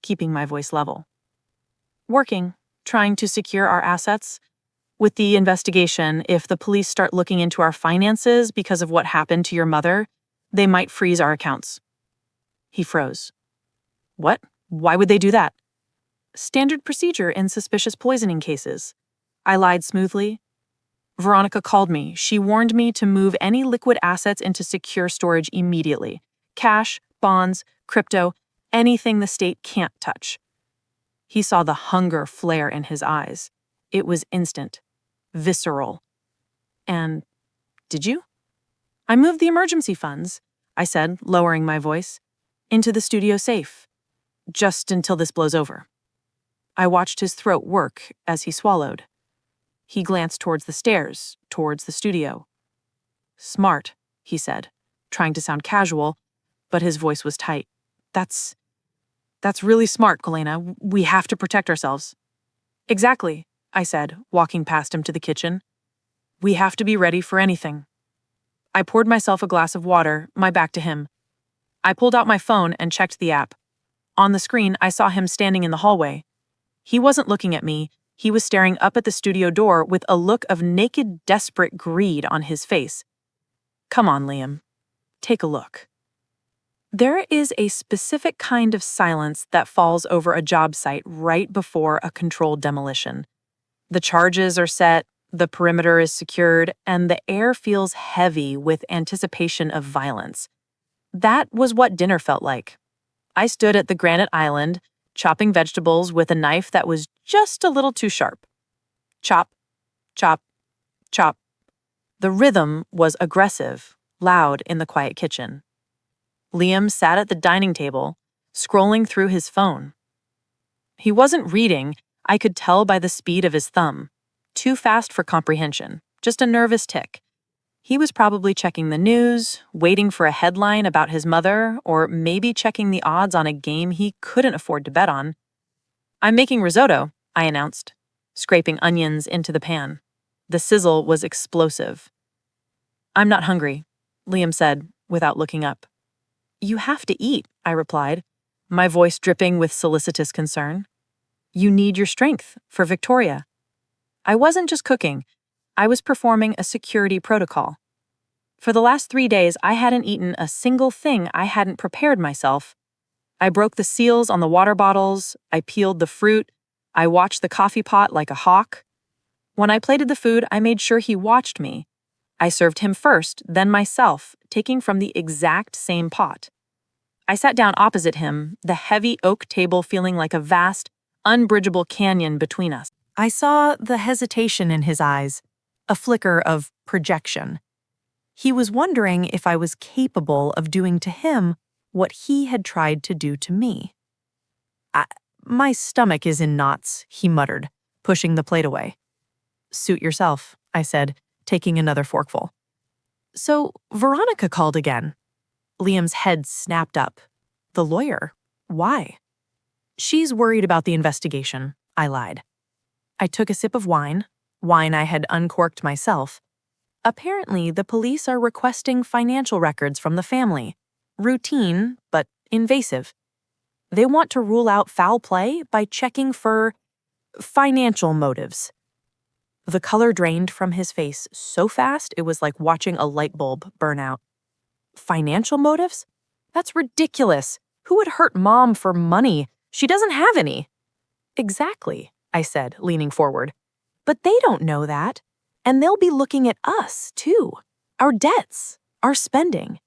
keeping my voice level. Working, trying to secure our assets. With the investigation, if the police start looking into our finances because of what happened to your mother, they might freeze our accounts. He froze. What? Why would they do that? Standard procedure in suspicious poisoning cases. I lied smoothly. Veronica called me. She warned me to move any liquid assets into secure storage immediately. Cash, bonds, crypto, anything the state can't touch. He saw the hunger flare in his eyes. It was instant. Visceral. And did you? I moved the emergency funds, I said, lowering my voice, into the studio safe, just until this blows over. I watched his throat work as he swallowed. He glanced towards the stairs, towards the studio. Smart, he said, trying to sound casual, but his voice was tight. That's really smart, Kalena. We have to protect ourselves. Exactly, I said, walking past him to the kitchen. We have to be ready for anything. I poured myself a glass of water, my back to him. I pulled out my phone and checked the app. On the screen, I saw him standing in the hallway. He wasn't looking at me. He was staring up at the studio door with a look of naked, desperate greed on his face. Come on, Liam. Take a look. There is a specific kind of silence that falls over a job site right before a controlled demolition. The charges are set, the perimeter is secured, and the air feels heavy with anticipation of violence. That was what dinner felt like. I stood at the granite island, chopping vegetables with a knife that was just a little too sharp. Chop, chop, chop. The rhythm was aggressive, loud in the quiet kitchen. Liam sat at the dining table, scrolling through his phone. He wasn't reading. I could tell by the speed of his thumb. Too fast for comprehension, just a nervous tick. He was probably checking the news, waiting for a headline about his mother, or maybe checking the odds on a game he couldn't afford to bet on. I'm making risotto, I announced, scraping onions into the pan. The sizzle was explosive. I'm not hungry, Liam said, without looking up. You have to eat, I replied, my voice dripping with solicitous concern. You need your strength for Victoria. I wasn't just cooking. I was performing a security protocol. For the last 3 days, I hadn't eaten a single thing I hadn't prepared myself. I broke the seals on the water bottles, I peeled the fruit, I watched the coffee pot like a hawk. When I plated the food, I made sure he watched me. I served him first, then myself, taking from the exact same pot. I sat down opposite him, the heavy oak table feeling like a vast, unbridgeable canyon between us. I saw the hesitation in his eyes, a flicker of projection. He was wondering if I was capable of doing to him what he had tried to do to me. My stomach is in knots, he muttered, pushing the plate away. Suit yourself, I said, taking another forkful. So Veronica called again. Liam's head snapped up. The lawyer? Why? She's worried about the investigation, I lied. I took a sip of wine I had uncorked myself. Apparently, the police are requesting financial records from the family. Routine, but invasive. They want to rule out foul play by checking for financial motives. The color drained from his face so fast it was like watching a light bulb burn out. Financial motives? That's ridiculous. Who would hurt Mom for money? She doesn't have any. Exactly, I said, leaning forward. But they don't know that. And they'll be looking at us, too. Our debts, our spending.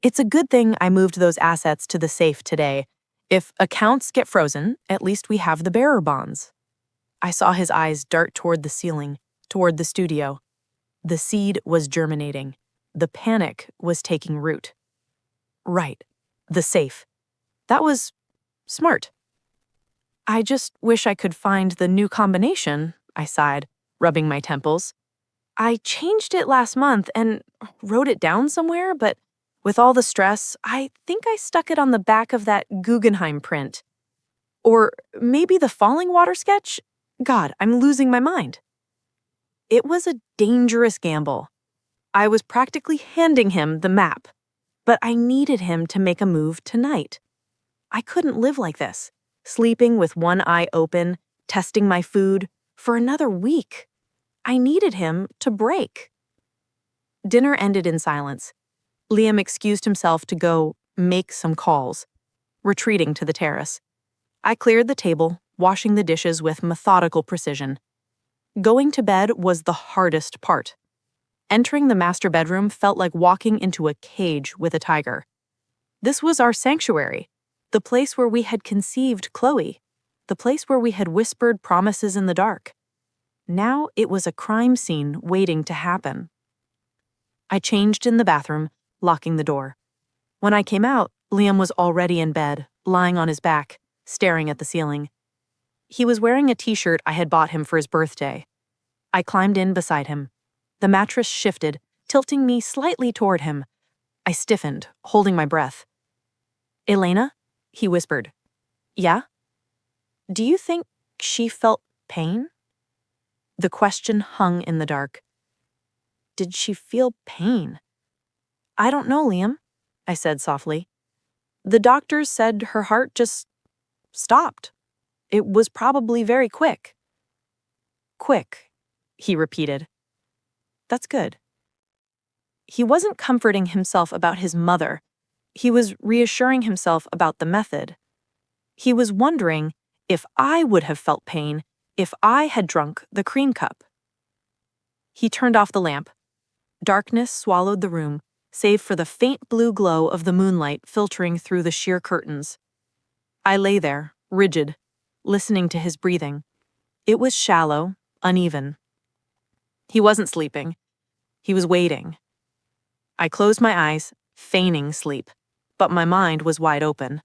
It's a good thing I moved those assets to the safe today. If accounts get frozen, at least we have the bearer bonds. I saw his eyes dart toward the ceiling, toward the studio. The seed was germinating. The panic was taking root. Right, the safe. That was smart. I just wish I could find the new combination, I sighed, rubbing my temples. I changed it last month and wrote it down somewhere, but with all the stress, I think I stuck it on the back of that Guggenheim print. Or maybe the falling water sketch? God, I'm losing my mind. It was a dangerous gamble. I was practically handing him the map, but I needed him to make a move tonight. I couldn't live like this, sleeping with one eye open, testing my food, for another week. I needed him to break. Dinner ended in silence. Liam excused himself to go make some calls, retreating to the terrace. I cleared the table, washing the dishes with methodical precision. Going to bed was the hardest part. Entering the master bedroom felt like walking into a cage with a tiger. This was our sanctuary, the place where we had conceived Chloe, the place where we had whispered promises in the dark. Now it was a crime scene waiting to happen. I changed in the bathroom, locking the door. When I came out, Liam was already in bed, lying on his back, staring at the ceiling. He was wearing a t-shirt I had bought him for his birthday. I climbed in beside him. The mattress shifted, tilting me slightly toward him. I stiffened, holding my breath. "Elena?" he whispered. "Yeah? Do you think she felt pain?" The question hung in the dark. Did she feel pain? "I don't know, Liam," I said softly. "The doctors said her heart just stopped. It was probably very quick." "Quick," he repeated. "That's good." He wasn't comforting himself about his mother. He was reassuring himself about the method. He was wondering if I would have felt pain if I had drunk the cream cup. He turned off the lamp. Darkness swallowed the room, save for the faint blue glow of the moonlight filtering through the sheer curtains. I lay there, rigid, listening to his breathing. It was shallow, uneven. He wasn't sleeping. He was waiting. I closed my eyes, feigning sleep, but my mind was wide open.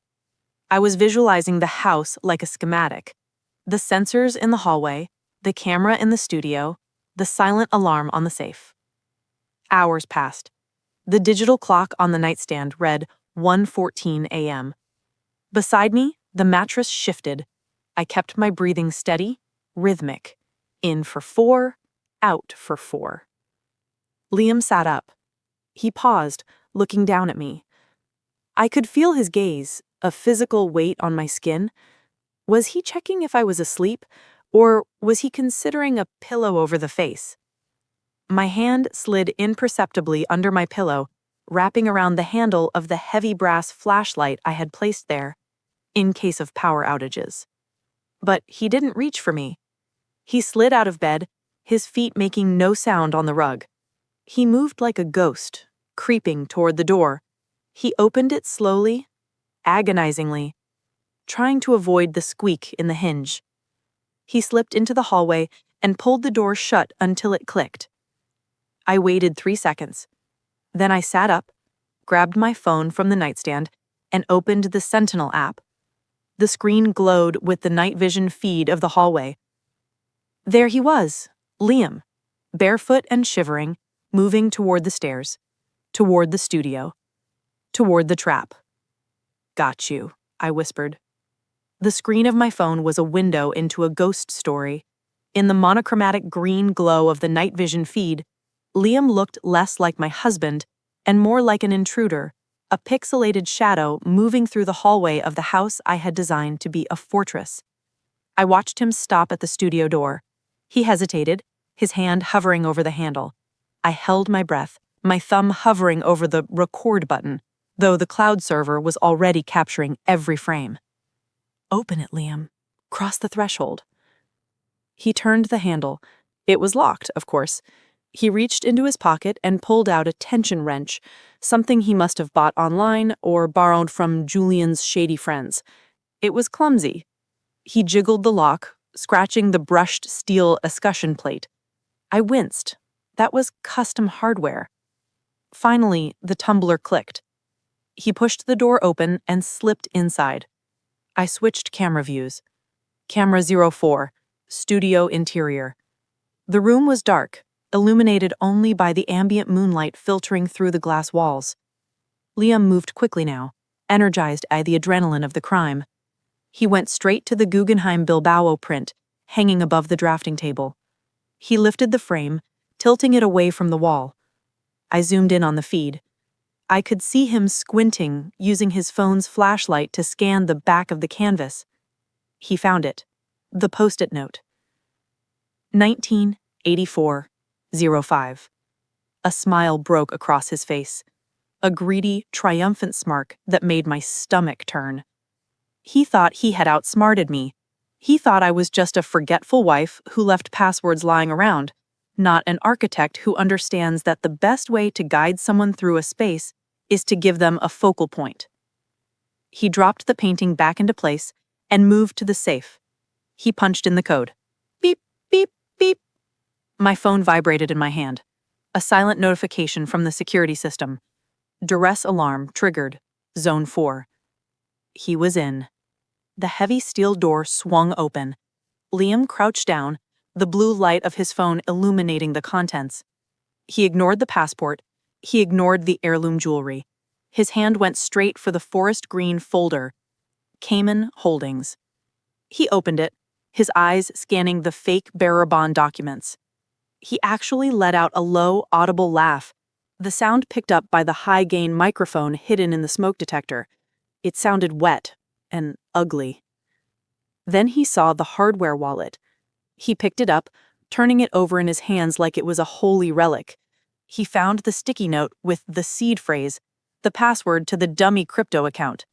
I was visualizing the house like a schematic. The sensors in the hallway, the camera in the studio, the silent alarm on the safe. Hours passed. The digital clock on the nightstand read 1:14 a.m. Beside me, the mattress shifted. I kept my breathing steady, rhythmic. In for 4, out for 4. Liam sat up. He paused, looking down at me. I could feel his gaze, a physical weight on my skin. Was he checking if I was asleep, or was he considering a pillow over the face? My hand slid imperceptibly under my pillow, wrapping around the handle of the heavy brass flashlight I had placed there, in case of power outages. But he didn't reach for me. He slid out of bed, his feet making no sound on the rug. He moved like a ghost, creeping toward the door. He opened it slowly, agonizingly, trying to avoid the squeak in the hinge. He slipped into the hallway and pulled the door shut until it clicked. I waited 3 seconds. Then I sat up, grabbed my phone from the nightstand, and opened the Sentinel app. The screen glowed with the night vision feed of the hallway. There he was, Liam, barefoot and shivering, moving toward the stairs, toward the studio, toward the trap. "Got you," I whispered. The screen of my phone was a window into a ghost story. In the monochromatic green glow of the night vision feed, Liam looked less like my husband and more like an intruder, a pixelated shadow moving through the hallway of the house I had designed to be a fortress. I watched him stop at the studio door. He hesitated, his hand hovering over the handle. I held my breath, my thumb hovering over the record button, though the cloud server was already capturing every frame. "Open it, Liam. Cross the threshold." He turned the handle. It was locked, of course. He reached into his pocket and pulled out a tension wrench, something he must have bought online or borrowed from Julian's shady friends. It was clumsy. He jiggled the lock, scratching the brushed steel escutcheon plate. I winced. That was custom hardware. Finally, the tumbler clicked. He pushed the door open and slipped inside. I switched camera views. Camera 04, studio interior. The room was dark, illuminated only by the ambient moonlight filtering through the glass walls. Liam moved quickly now, energized by the adrenaline of the crime. He went straight to the Guggenheim Bilbao print, hanging above the drafting table. He lifted the frame, tilting it away from the wall. I zoomed in on the feed. I could see him squinting, using his phone's flashlight to scan the back of the canvas. He found it. The post-it note. 1984-05. A smile broke across his face. A greedy, triumphant smirk that made my stomach turn. He thought he had outsmarted me. He thought I was just a forgetful wife who left passwords lying around, not an architect who understands that the best way to guide someone through a space is to give them a focal point. He dropped the painting back into place and moved to the safe. He punched in the code. Beep, beep, beep. My phone vibrated in my hand. A silent notification from the security system. Duress alarm triggered. Zone 4. He was in. The heavy steel door swung open. Liam crouched down, the blue light of his phone illuminating the contents. He ignored the passport. He ignored the heirloom jewelry. His hand went straight for the forest green folder. Cayman Holdings. He opened it, his eyes scanning the fake bearer bond documents. He actually let out a low, audible laugh, the sound picked up by the high-gain microphone hidden in the smoke detector. It sounded wet and ugly. Then he saw the hardware wallet. He picked it up, turning it over in his hands like it was a holy relic. He found the sticky note with the seed phrase, the password to the dummy crypto account.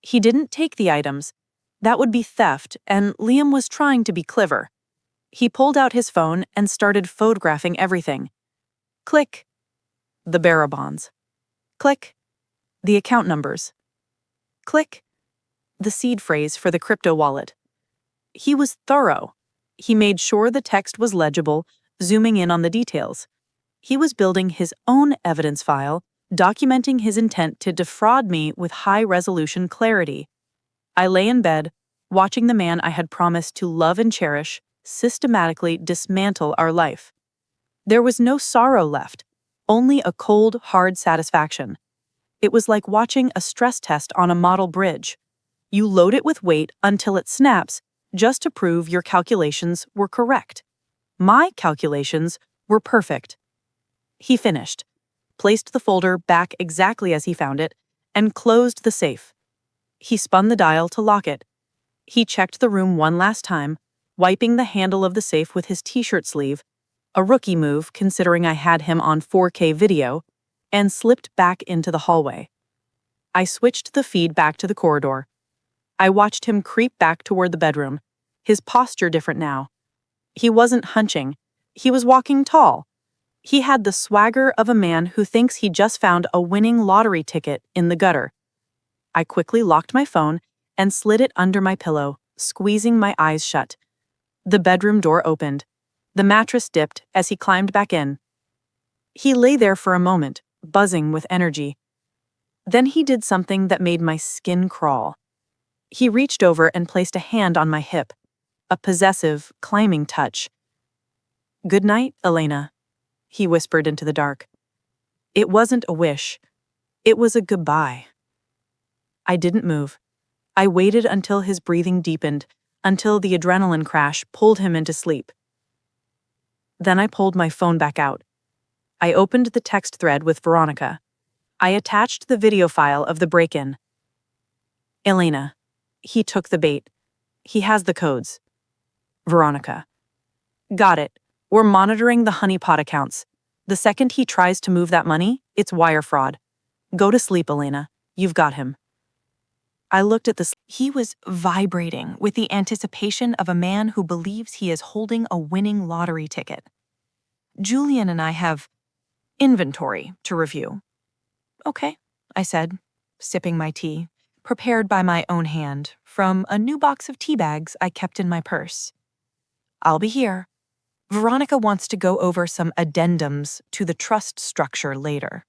He didn't take the items. That would be theft, and Liam was trying to be clever. He pulled out his phone and started photographing everything. Click. The bearer bonds. Click. The account numbers. Click. The seed phrase for the crypto wallet. He was thorough. He made sure the text was legible, zooming in on the details. He was building his own evidence file, documenting his intent to defraud me with high-resolution clarity. I lay in bed, watching the man I had promised to love and cherish systematically dismantle our life. There was no sorrow left, only a cold, hard satisfaction. It was like watching a stress test on a model bridge. You load it with weight until it snaps, just to prove your calculations were correct. My calculations were perfect. He finished, placed the folder back exactly as he found it, and closed the safe. He spun the dial to lock it. He checked the room one last time, wiping the handle of the safe with his t-shirt sleeve, a rookie move considering I had him on 4K video, and slipped back into the hallway. I switched the feed back to the corridor. I watched him creep back toward the bedroom, his posture different now. He wasn't hunching. He was walking tall. He had the swagger of a man who thinks he just found a winning lottery ticket in the gutter. I quickly locked my phone and slid it under my pillow, squeezing my eyes shut. The bedroom door opened. The mattress dipped as he climbed back in. He lay there for a moment, buzzing with energy. Then he did something that made my skin crawl. He reached over and placed a hand on my hip, a possessive, climbing touch. "Good night, Elena," he whispered into the dark. It wasn't a wish. It was a goodbye. I didn't move. I waited until his breathing deepened, until the adrenaline crash pulled him into sleep. Then I pulled my phone back out. I opened the text thread with Veronica. I attached the video file of the break-in. Elena. He took the bait. He has the codes. Veronica. Got it. We're monitoring the honeypot accounts. The second he tries to move that money, it's wire fraud. Go to sleep, Elena. You've got him. I looked at He was vibrating with the anticipation of a man who believes he is holding a winning lottery ticket. Julian and I have inventory to review. Okay, I said, sipping my tea, prepared by my own hand, from a new box of tea bags I kept in my purse. I'll be here. Veronica wants to go over some addendums to the trust structure later.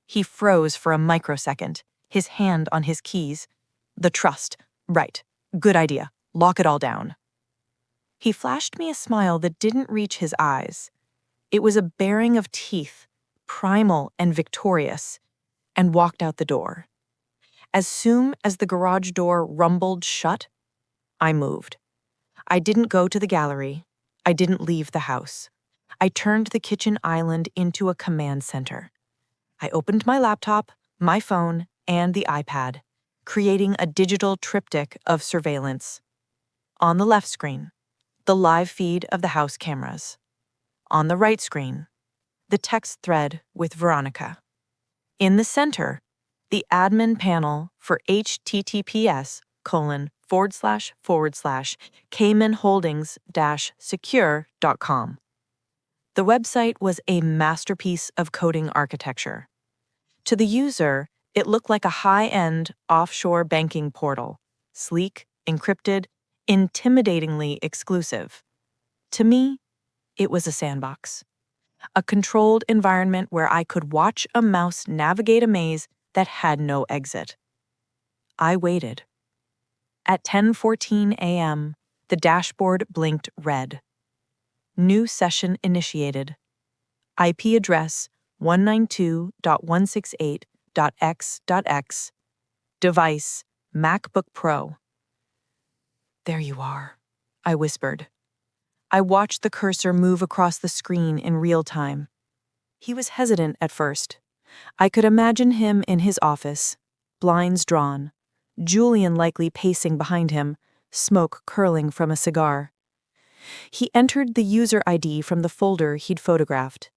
He froze for a microsecond, his hand on his keys. The trust. Right. Good idea. Lock it all down. He flashed me a smile that didn't reach his eyes. It was a baring of teeth, primal and victorious, and walked out the door. As soon as the garage door rumbled shut, I moved. I didn't go to the gallery. I didn't leave the house. I turned the kitchen island into a command center. I opened my laptop, my phone, and the iPad, creating a digital triptych of surveillance. On the left screen, the live feed of the house cameras. On the right screen, the text thread with Veronica. In the center, the admin panel for https://caymanholdings-secure.com. The website was a masterpiece of coding architecture. To the user, it looked like a high-end offshore banking portal, sleek, encrypted, intimidatingly exclusive. To me, it was a sandbox, a controlled environment where I could watch a mouse navigate a maze that had no exit. I waited. At 10:14 a.m., the dashboard blinked red. New session initiated. IP address 192.168.x.x. Device MacBook Pro. There you are, I whispered. I watched the cursor move across the screen in real time. He was hesitant at first. I could imagine him in his office, blinds drawn, Julian likely pacing behind him, smoke curling from a cigar. He entered the user ID from the folder he'd photographed,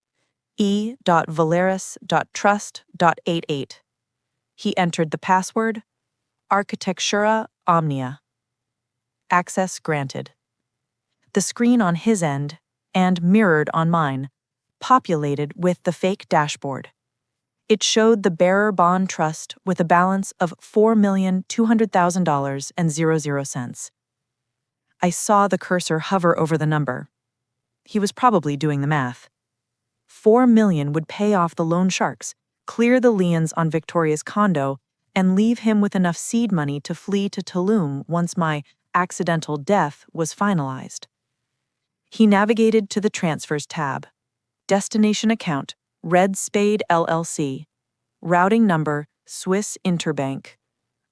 e.valeris.trust.88. He entered the password, Architectura Omnia. Access granted. The screen on his end, and mirrored on mine, populated with the fake dashboard. It showed the bearer bond trust with a balance of $4,200,000.00. I saw the cursor hover over the number. He was probably doing the math. $4 million would pay off the loan sharks, clear the liens on Victoria's condo, and leave him with enough seed money to flee to Tulum once my accidental death was finalized. He navigated to the Transfers tab. Destination account, Red Spade LLC. Routing number, Swiss Interbank.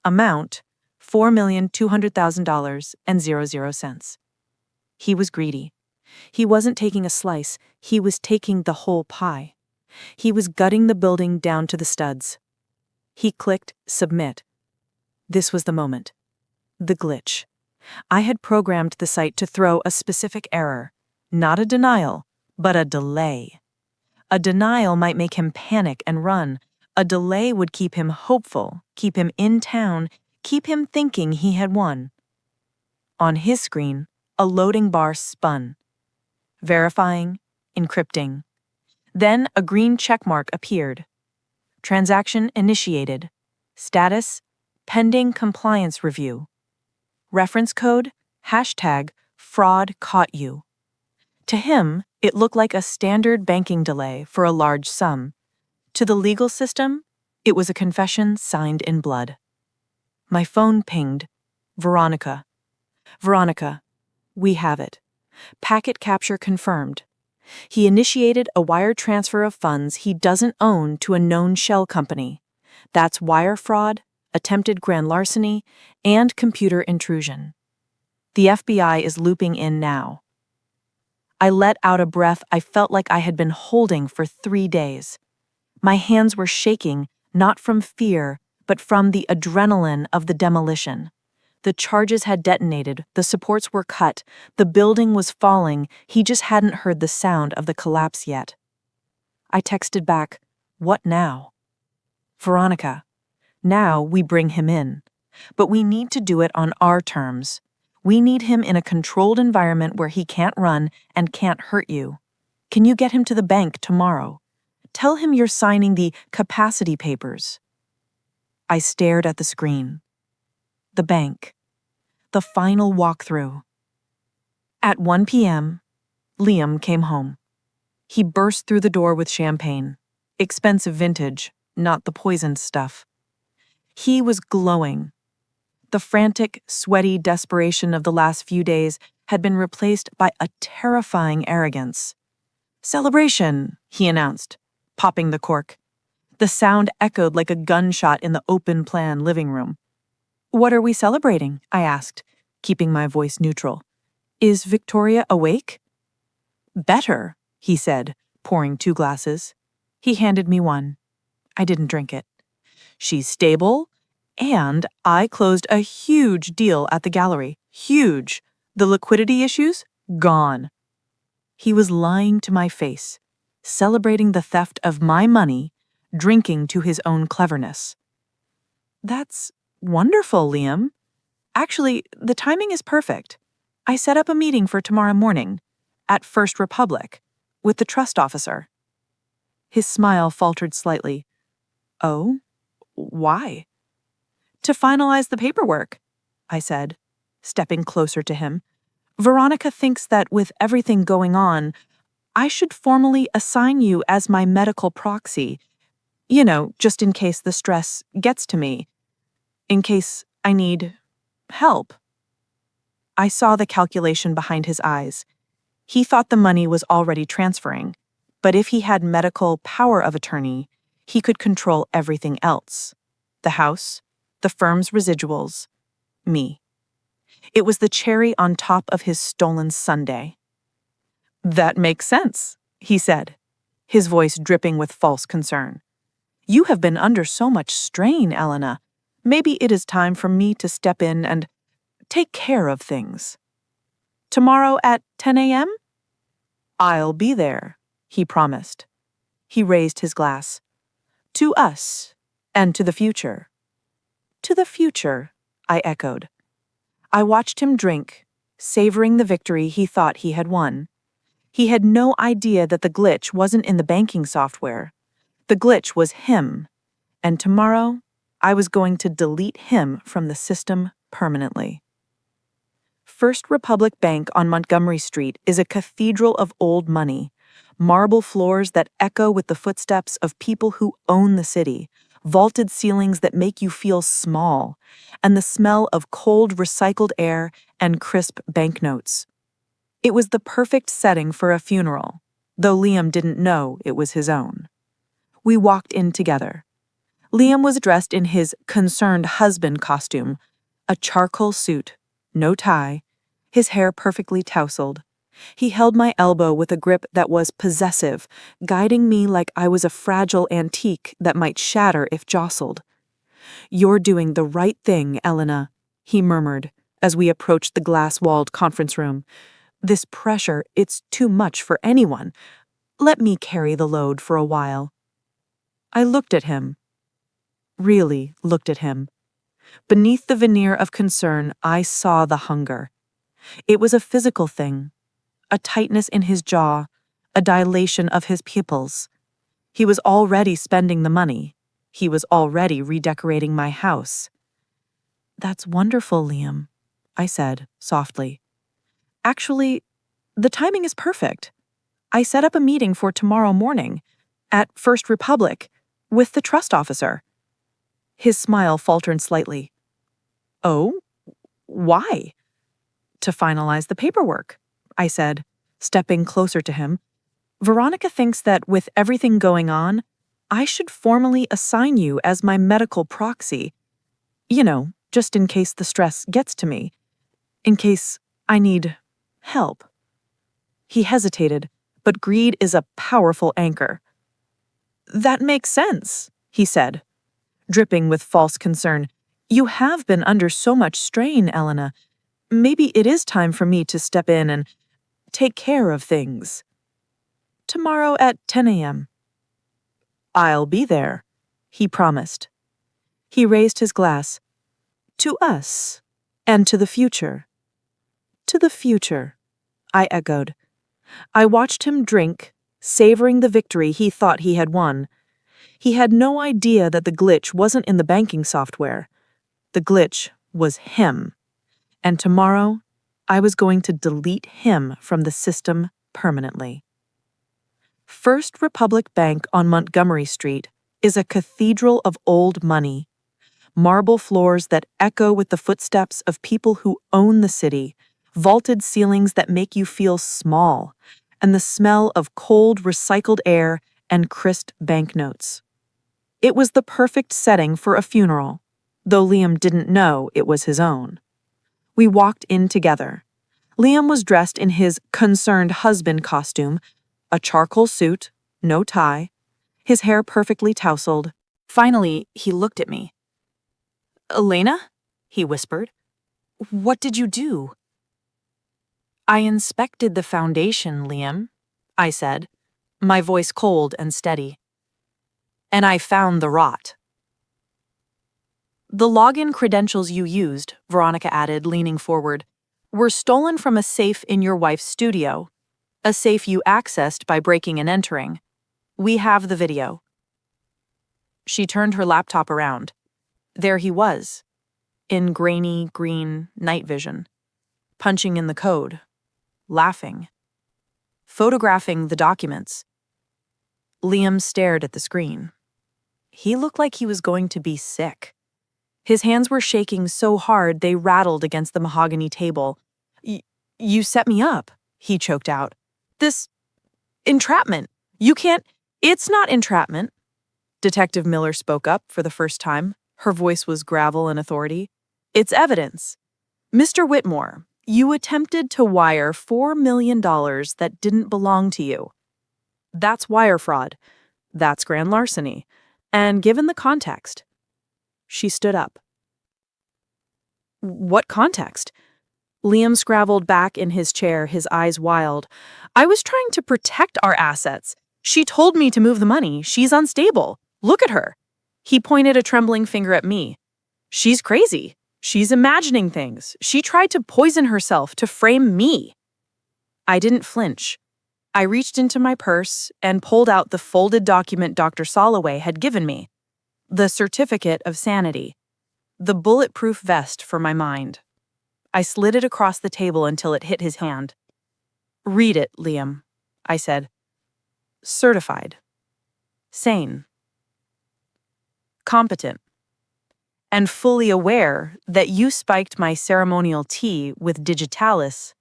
Amount, $4,200,000.00. He was greedy. He wasn't taking a slice, he was taking the whole pie. He was gutting the building down to the studs. He clicked Submit. This was the moment. The glitch. I had programmed the site to throw a specific error. Not a denial, but a delay. A denial might make him panic and run. A delay would keep him hopeful, keep him in town, keep him thinking he had won. On his screen, a loading bar spun. Verifying, encrypting. Then a green checkmark appeared. Transaction initiated. Status, pending compliance review. Reference code, #fraud caught you. To him, it looked like a standard banking delay for a large sum. To the legal system, it was a confession signed in blood. My phone pinged. Veronica. Veronica, we have it. Packet capture confirmed. He initiated a wire transfer of funds he doesn't own to a known shell company. That's wire fraud, attempted grand larceny, and computer intrusion. The FBI is looping in now. I let out a breath I felt like I had been holding for 3 days. My hands were shaking, not from fear, but from the adrenaline of the demolition. The charges had detonated, the supports were cut, the building was falling, he just hadn't heard the sound of the collapse yet. I texted back, "What now?" "Veronica, now we bring him in. But we need to do it on our terms. We need him in a controlled environment where he can't run and can't hurt you. Can you get him to the bank tomorrow? Tell him you're signing the capacity papers." I stared at the screen. The bank. The final walkthrough. At 1 p.m., Liam came home. He burst through the door with champagne. Expensive vintage, not the poisoned stuff. He was glowing. The frantic, sweaty desperation of the last few days had been replaced by a terrifying arrogance. "Celebration," he announced, popping the cork. The sound echoed like a gunshot in the open-plan living room. "What are we celebrating?" I asked, keeping my voice neutral. "Is Victoria awake?" "Better," he said, pouring 2 glasses. He handed me one. I didn't drink it. She's stable, and I closed a huge deal at the gallery. Huge. The liquidity issues? Gone. He was lying to my face, celebrating the theft of my money, drinking to his own cleverness. That's wonderful, Liam. Actually, the timing is perfect. I set up a meeting for tomorrow morning at First Republic with the trust officer. His smile faltered slightly. Oh? Why? To finalize the paperwork, I said, stepping closer to him. Veronica thinks that with everything going on, I should formally assign you as my medical proxy. You know, just in case the stress gets to me. In case I need help. I saw the calculation behind his eyes. He thought the money was already transferring, but if he had medical power of attorney, he could control everything else. The house, the firm's residuals, me. It was the cherry on top of his stolen sundae. That makes sense, he said, his voice dripping with false concern. You have been under so much strain, Elena. Maybe it is time for me to step in and take care of things. Tomorrow at 10 a.m.? I'll be there, he promised. He raised his glass. To us, and to the future. To the future, I echoed. I watched him drink, savoring the victory he thought he had won. He had no idea that the glitch wasn't in the banking software. The glitch was him, and tomorrow I was going to delete him from the system permanently. First Republic Bank on Montgomery Street is a cathedral of old money, marble floors that echo with the footsteps of people who own the city, vaulted ceilings that make you feel small, and the smell of cold recycled air and crisp banknotes. It was the perfect setting for a funeral, though Liam didn't know it was his own. We walked in together. Liam was dressed in his concerned husband costume, a charcoal suit, no tie, his hair perfectly tousled. He held my elbow with a grip that was possessive, guiding me like I was a fragile antique that might shatter if jostled. You're doing the right thing, Elena, he murmured as we approached the glass-walled conference room. This pressure, it's too much for anyone. Let me carry the load for a while. I looked at him. Really looked at him. Beneath the veneer of concern, I saw the hunger. It was a physical thing, a tightness in his jaw, a dilation of his pupils. He was already spending the money. He was already redecorating my house. That's wonderful, Liam, I said softly. Actually, the timing is perfect. I set up a meeting for tomorrow morning at First Republic with the trust officer. His smile faltered slightly. Oh? Why? To finalize the paperwork, I said, stepping closer to him. Veronica thinks that with everything going on, I should formally assign you as my medical proxy. You know, just in case the stress gets to me. In case I need help. He hesitated, but greed is a powerful anchor. That makes sense, he said, dripping with false concern. You have been under so much strain, Elena. Maybe it is time for me to step in and take care of things. Tomorrow at 10 a.m. I'll be there, he promised. He raised his glass. To us, and to the future. To the future, I echoed. I watched him drink, savoring the victory he thought he had won. He had no idea that the glitch wasn't in the banking software. The glitch was him. And tomorrow, I was going to delete him from the system permanently. First Republic Bank on Montgomery Street is a cathedral of old money, marble floors that echo with the footsteps of people who own the city, vaulted ceilings that make you feel small, and the smell of cold recycled air and crisp banknotes. It was the perfect setting for a funeral, though Liam didn't know it was his own. We walked in together. Liam was dressed in his concerned husband costume, a charcoal suit, no tie, his hair perfectly tousled, Finally, he looked at me. "Elena?" he whispered. "What did you do?" "I inspected the foundation, Liam," I said, my voice cold and steady. "And I found the rot." "The login credentials you used," Veronica added, leaning forward, "were stolen from a safe in your wife's studio, a safe you accessed by breaking and entering. We have the video." She turned her laptop around. There he was, in grainy green night vision, punching in the code, laughing, photographing the documents. Liam stared at the screen. He looked like he was going to be sick. His hands were shaking so hard they rattled against the mahogany table. You set me up," he choked out. "This entrapment. You can't— It's not entrapment." Detective Miller spoke up for the first time. Her voice was gravel and authority. "It's evidence. Mr. Whitmore, you attempted to wire $4 million that didn't belong to you. That's wire fraud. That's grand larceny. And given the context..." She stood up. "What context?" Liam scraveled back in his chair, his eyes wild. "I was trying to protect our assets. She told me to move the money. She's unstable. Look at her." He pointed a trembling finger at me. "She's crazy. She's imagining things. She tried to poison herself to frame me." I didn't flinch. I reached into my purse and pulled out the folded document Dr. Soloway had given me. The certificate of sanity. The bulletproof vest for my mind. I slid it across the table until it hit his hand. "Read it, Liam," I said. "Certified. Sane. Competent. And fully aware that you spiked my ceremonial tea with Digitalis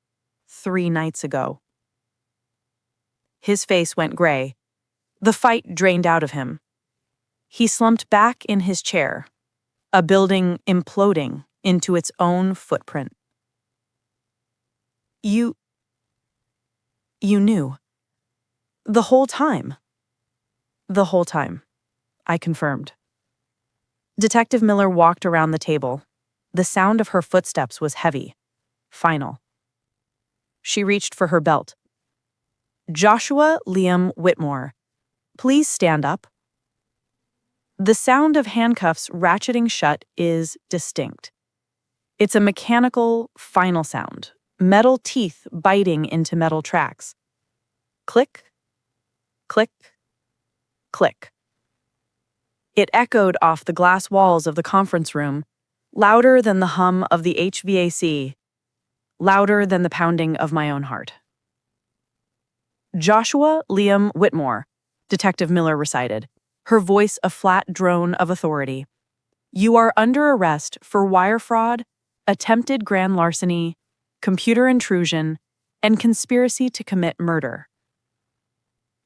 3 nights ago." His face went gray. The fight drained out of him. He slumped back in his chair, a building imploding into its own footprint. You knew. The whole time." "The whole time," I confirmed. Detective Miller walked around the table. The sound of her footsteps was heavy, final. She reached for her belt. "Joshua Liam Whitmore, please stand up." The sound of handcuffs ratcheting shut is distinct. It's a mechanical, final sound, metal teeth biting into metal tracks. Click, click, click. It echoed off the glass walls of the conference room, louder than the hum of the HVAC, louder than the pounding of my own heart. "Joshua Liam Whitmore," Detective Miller recited, her voice a flat drone of authority. "You are under arrest for wire fraud, attempted grand larceny, computer intrusion, and conspiracy to commit murder."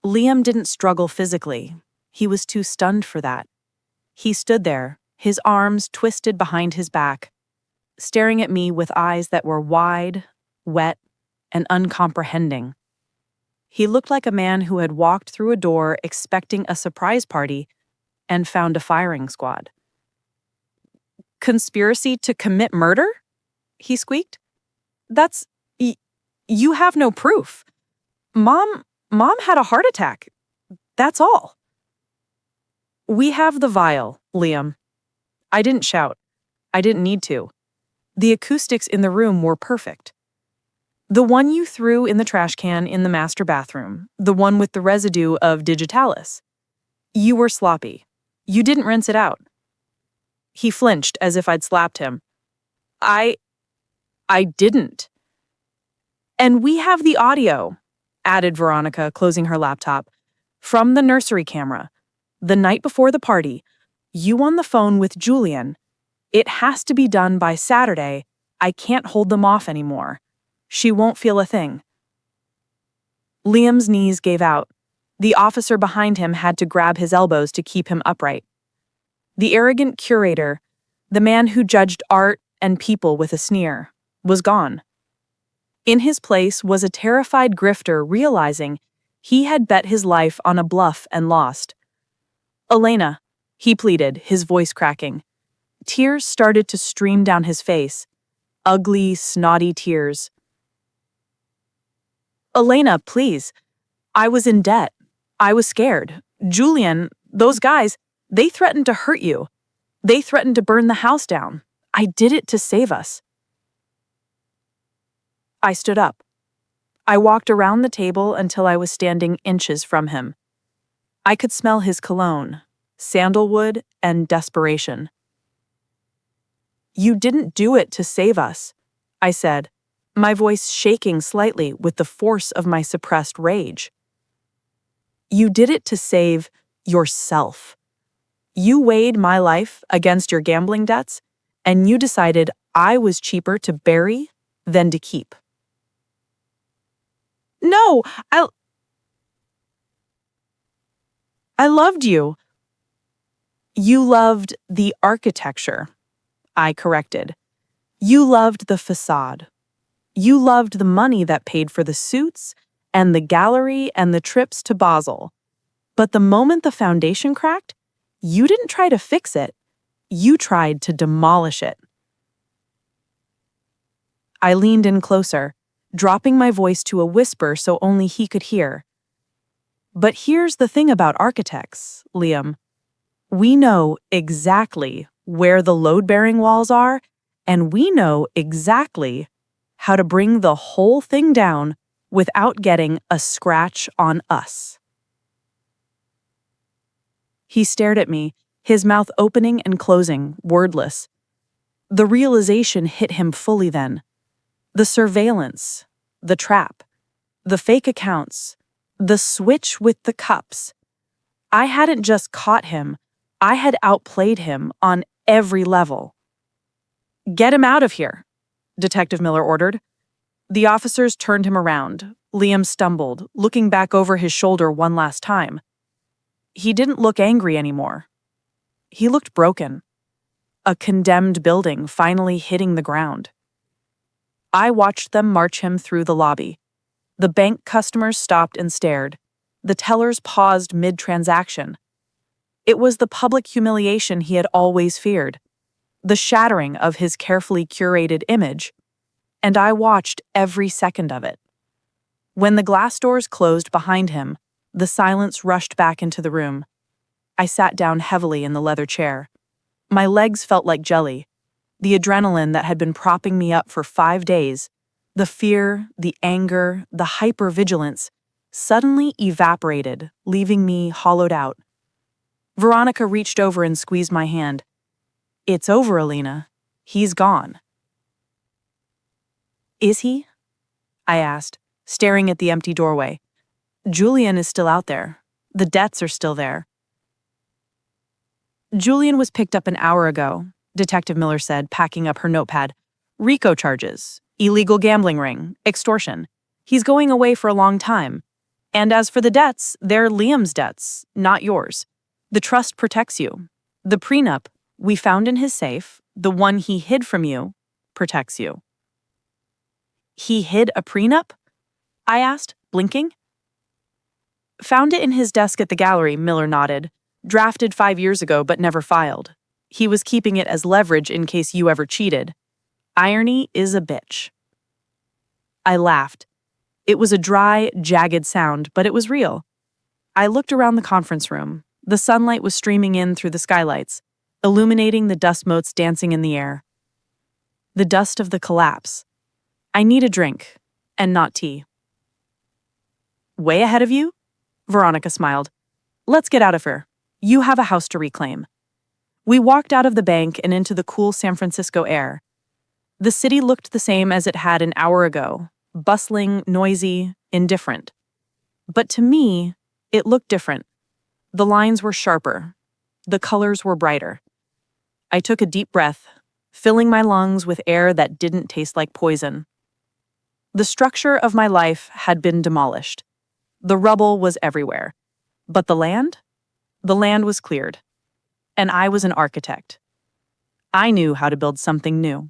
Liam didn't struggle physically. He was too stunned for that. He stood there, his arms twisted behind his back, staring at me with eyes that were wide, wet, and uncomprehending. He looked like a man who had walked through a door expecting a surprise party and found a firing squad. "Conspiracy to commit murder?" he squeaked. "That's... you have no proof. Mom had a heart attack. That's all." "We have the vial, Liam." I didn't shout. I didn't need to. The acoustics in the room were perfect. "The one you threw in the trash can in the master bathroom, the one with the residue of Digitalis. You were sloppy. You didn't rinse it out." He flinched as if I'd slapped him. I didn't." "And we have the audio," added Veronica, closing her laptop, "from the nursery camera. The night before the party, you on the phone with Julian. It has to be done by Saturday. I can't hold them off anymore. She won't feel a thing." Liam's knees gave out. The officer behind him had to grab his elbows to keep him upright. The arrogant curator, the man who judged art and people with a sneer, was gone. In his place was a terrified grifter realizing he had bet his life on a bluff and lost. "Elena, he pleaded, his voice cracking. Tears started to stream down his face. Ugly, snotty tears. Elena, please. I was in debt. I was scared. Julian, those guys, they threatened to hurt you. They threatened to burn the house down. I did it to save us. I stood up. I walked around the table until I was standing inches from him. I could smell his cologne, sandalwood, and desperation. You didn't do it to save us, I said, my voice shaking slightly with the force of my suppressed rage. You did it to save yourself. You weighed my life against your gambling debts, and you decided I was cheaper to bury than to keep. No, I loved you. You loved the architecture, I corrected. You loved the facade. You loved the money that paid for the suits and the gallery and the trips to Basel. But the moment the foundation cracked, you didn't try to fix it. You tried to demolish it. I leaned in closer, dropping my voice to a whisper so only he could hear. But here's the thing about architects, Liam. We know exactly where the load-bearing walls are, and we know exactly how to bring the whole thing down without getting a scratch on us. He stared at me, his mouth opening and closing, wordless. The realization hit him fully then. The surveillance, the trap, the fake accounts, the switch with the cups. I hadn't just caught him, I had outplayed him on every level. Get him out of here, Detective Miller ordered. The officers turned him around. Liam stumbled, looking back over his shoulder one last time. He didn't look angry anymore. He looked broken. A condemned building finally hitting the ground. I watched them march him through the lobby. The bank customers stopped and stared. The tellers paused mid-transaction. It was the public humiliation he had always feared, the shattering of his carefully curated image, and I watched every second of it. When the glass doors closed behind him, the silence rushed back into the room. I sat down heavily in the leather chair. My legs felt like jelly. The adrenaline that had been propping me up for 5 days, the fear, the anger, the hypervigilance, suddenly evaporated, leaving me hollowed out. Veronica reached over and squeezed my hand. It's over, Alina. He's gone. Is he? I asked, staring at the empty doorway. Julian is still out there. The debts are still there. Julian was picked up an hour ago, Detective Miller said, packing up her notepad. RICO charges, illegal gambling ring, extortion. He's going away for a long time. And as for the debts, they're Liam's debts, not yours. The trust protects you. The prenup we found in his safe, the one he hid from you, protects you. He hid a prenup? I asked, blinking. Found it in his desk at the gallery, Miller nodded. Drafted 5 years ago, but never filed. He was keeping it as leverage in case you ever cheated. Irony is a bitch. I laughed. It was a dry, jagged sound, but it was real. I looked around the conference room. The sunlight was streaming in through the skylights, illuminating the dust motes dancing in the air. The dust of the collapse. I need a drink, and not tea. Way ahead of you? Veronica smiled. Let's get out of here. You have a house to reclaim. We walked out of the bank and into the cool San Francisco air. The city looked the same as it had an hour ago, bustling, noisy, indifferent. But to me, it looked different. The lines were sharper. The colors were brighter. I took a deep breath, filling my lungs with air that didn't taste like poison. The structure of my life had been demolished. The rubble was everywhere. But the land? The land was cleared. And I was an architect. I knew how to build something new.